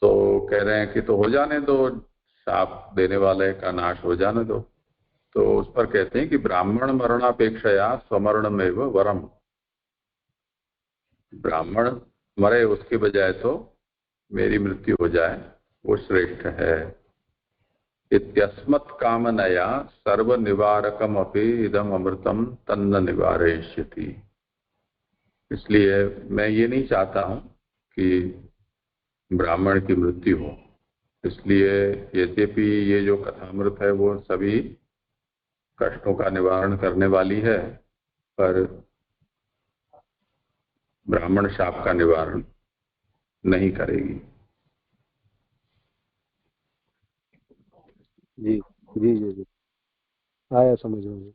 तो कह रहे हैं कि तो हो जाने दो, शाप देने वाले का नाश हो जाने दो। तो उस पर कहते हैं कि ब्राह्मण मरणापेक्षया स्वमरणमेव वरम, ब्राह्मण मरे उसके बजाय तो मेरी मृत्यु हो जाए वो श्रेष्ठ है। इत्यस्मत् कामनया सर्व निवारकम अपि इदम अमृतम तन्न निवारयिष्यति, इसलिए मैं ये नहीं चाहता हूं कि ब्राह्मण की मृत्यु हो। इसलिए यद्यपि ये जो कथामृत है वो सभी कष्टों का निवारण करने वाली है, पर ब्राह्मण शाप का निवारण नहीं करेगी। जी जी जी जी, आया समझ में।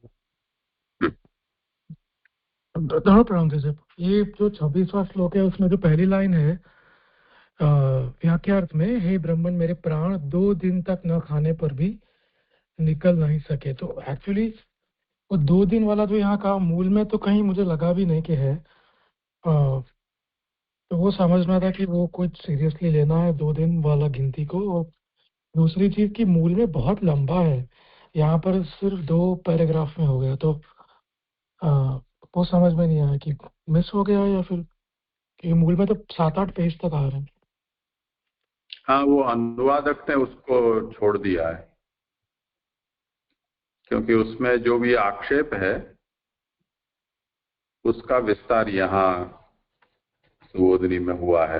प्रणाम जैसे ये जो 26वां श्लोक है उसमें जो पहली लाइन है व्याख्यार्थ में, हे ब्राह्मण मेरे प्राण 2 दिन तक न खाने पर भी निकल नहीं सके, तो एक्चुअली वो 2 दिन वाला जो यहाँ का मूल में तो कहीं मुझे लगा भी नहीं कि है, तो वो समझना था कि वो कुछ सीरियसली लेना है 2 दिन वाला गिनती को। और दूसरी चीज की मूल में बहुत लंबा है, यहाँ पर सिर्फ 2 पैराग्राफ में हो गया, तो वो समझ में नहीं आया कि मिस हो गया या फिर कि मूल में तो 7-8 पेज तक आ रहे हैं। हाँ, वो अनुवादक ने उसको छोड़ दिया है, क्योंकि उसमें जो भी आक्षेप है उसका विस्तार यहाँ सुबोधनी में हुआ है।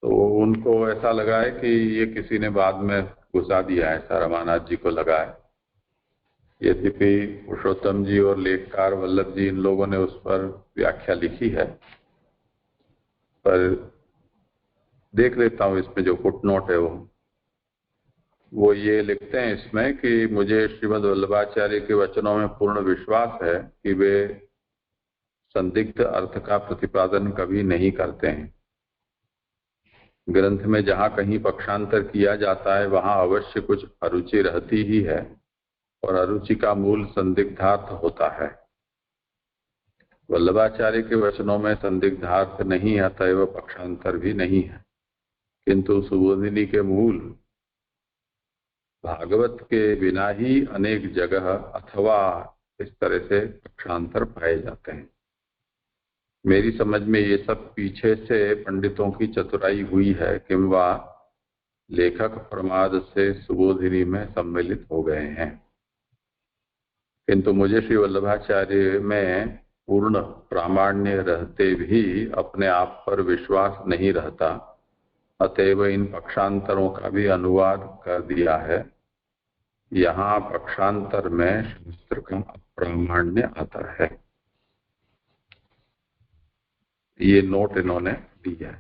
तो उनको ऐसा लगा है कि ये किसी ने बाद में घुसा दिया है, ऐसा रमानाथ जी को लगा है। यद्यपि पुरुषोत्तम जी और लेखकार वल्लभ जी इन लोगों ने उस पर व्याख्या लिखी है, पर देख लेता हूँ इसमें जो फुटनोट है वो ये लिखते हैं इसमें कि मुझे श्रीमद् वल्लभाचार्य के वचनों में पूर्ण विश्वास है कि वे संदिग्ध अर्थ का प्रतिपादन कभी नहीं करते हैं। ग्रंथ में जहाँ कहीं पक्षांतर किया जाता है वहाँ अवश्य कुछ अरुचि रहती ही है, और अरुचि का मूल संदिग्धार्थ होता है। वल्लभाचार्य के वचनों में संदिग्धार्थ नहीं, अतएव पक्षांतर भी नहीं है, किंतु सुबोधिनी के मूल भागवत के बिना ही अनेक जगह अथवा इस तरह से पक्षांतर पाए जाते हैं। मेरी समझ में ये सब पीछे से पंडितों की चतुराई हुई है, किंवा लेखक प्रमाद से सुबोधिनी में सम्मिलित हो गए हैं। किंतु मुझे श्री वल्लभाचार्य में पूर्ण प्रामाण्य रहते भी अपने आप पर विश्वास नहीं रहता, अतएव इन पक्षांतरों का भी अनुवाद कर दिया है। यहाँ पक्षांतर में शास्त्र का अप्रामाण्य आता है। ये नोट इन्होंने दी है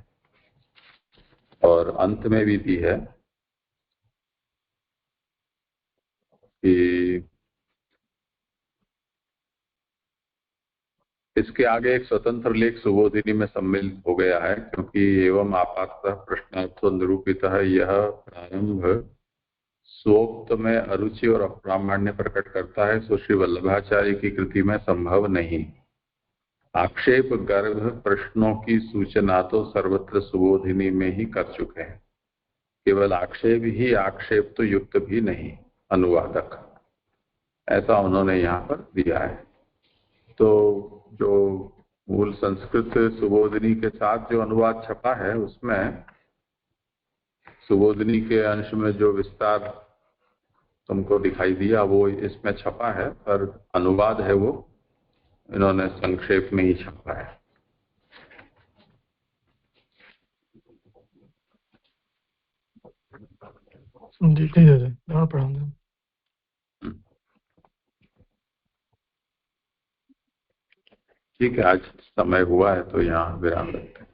और अंत में भी दी है कि इसके आगे एक स्वतंत्र लेख सुबोधिनी में सम्मिलित हो गया है, क्योंकि एवं आपातः प्रश्नार्थो निरूपित यह प्रारंभ स्वोक्त में अरुचि और अप्रामाण्य प्रकट करता है, सो श्री वल्लभाचार्य की कृति में संभव नहीं। आक्षेप गर्भ प्रश्नों की सूचना तो सर्वत्र सुबोधिनी में ही कर चुके हैं। केवल आक्षेप ही, आक्षेप तो युक्त भी नहीं, अनुवादक, ऐसा उन्होंने यहाँ पर दिया है। तो जो मूल संस्कृत सुबोधिनी के साथ जो अनुवाद छपा है उसमें सुबोधिनी के अंश में जो विस्तार तुमको दिखाई दिया वो इसमें छपा है, पर अनुवाद है वो इन्होंने संक्षेप में ही छपा है। जी ठीक है जी, पढ़ा ठीक है, आज समय हुआ है तो यहाँ विराम रखते हैं।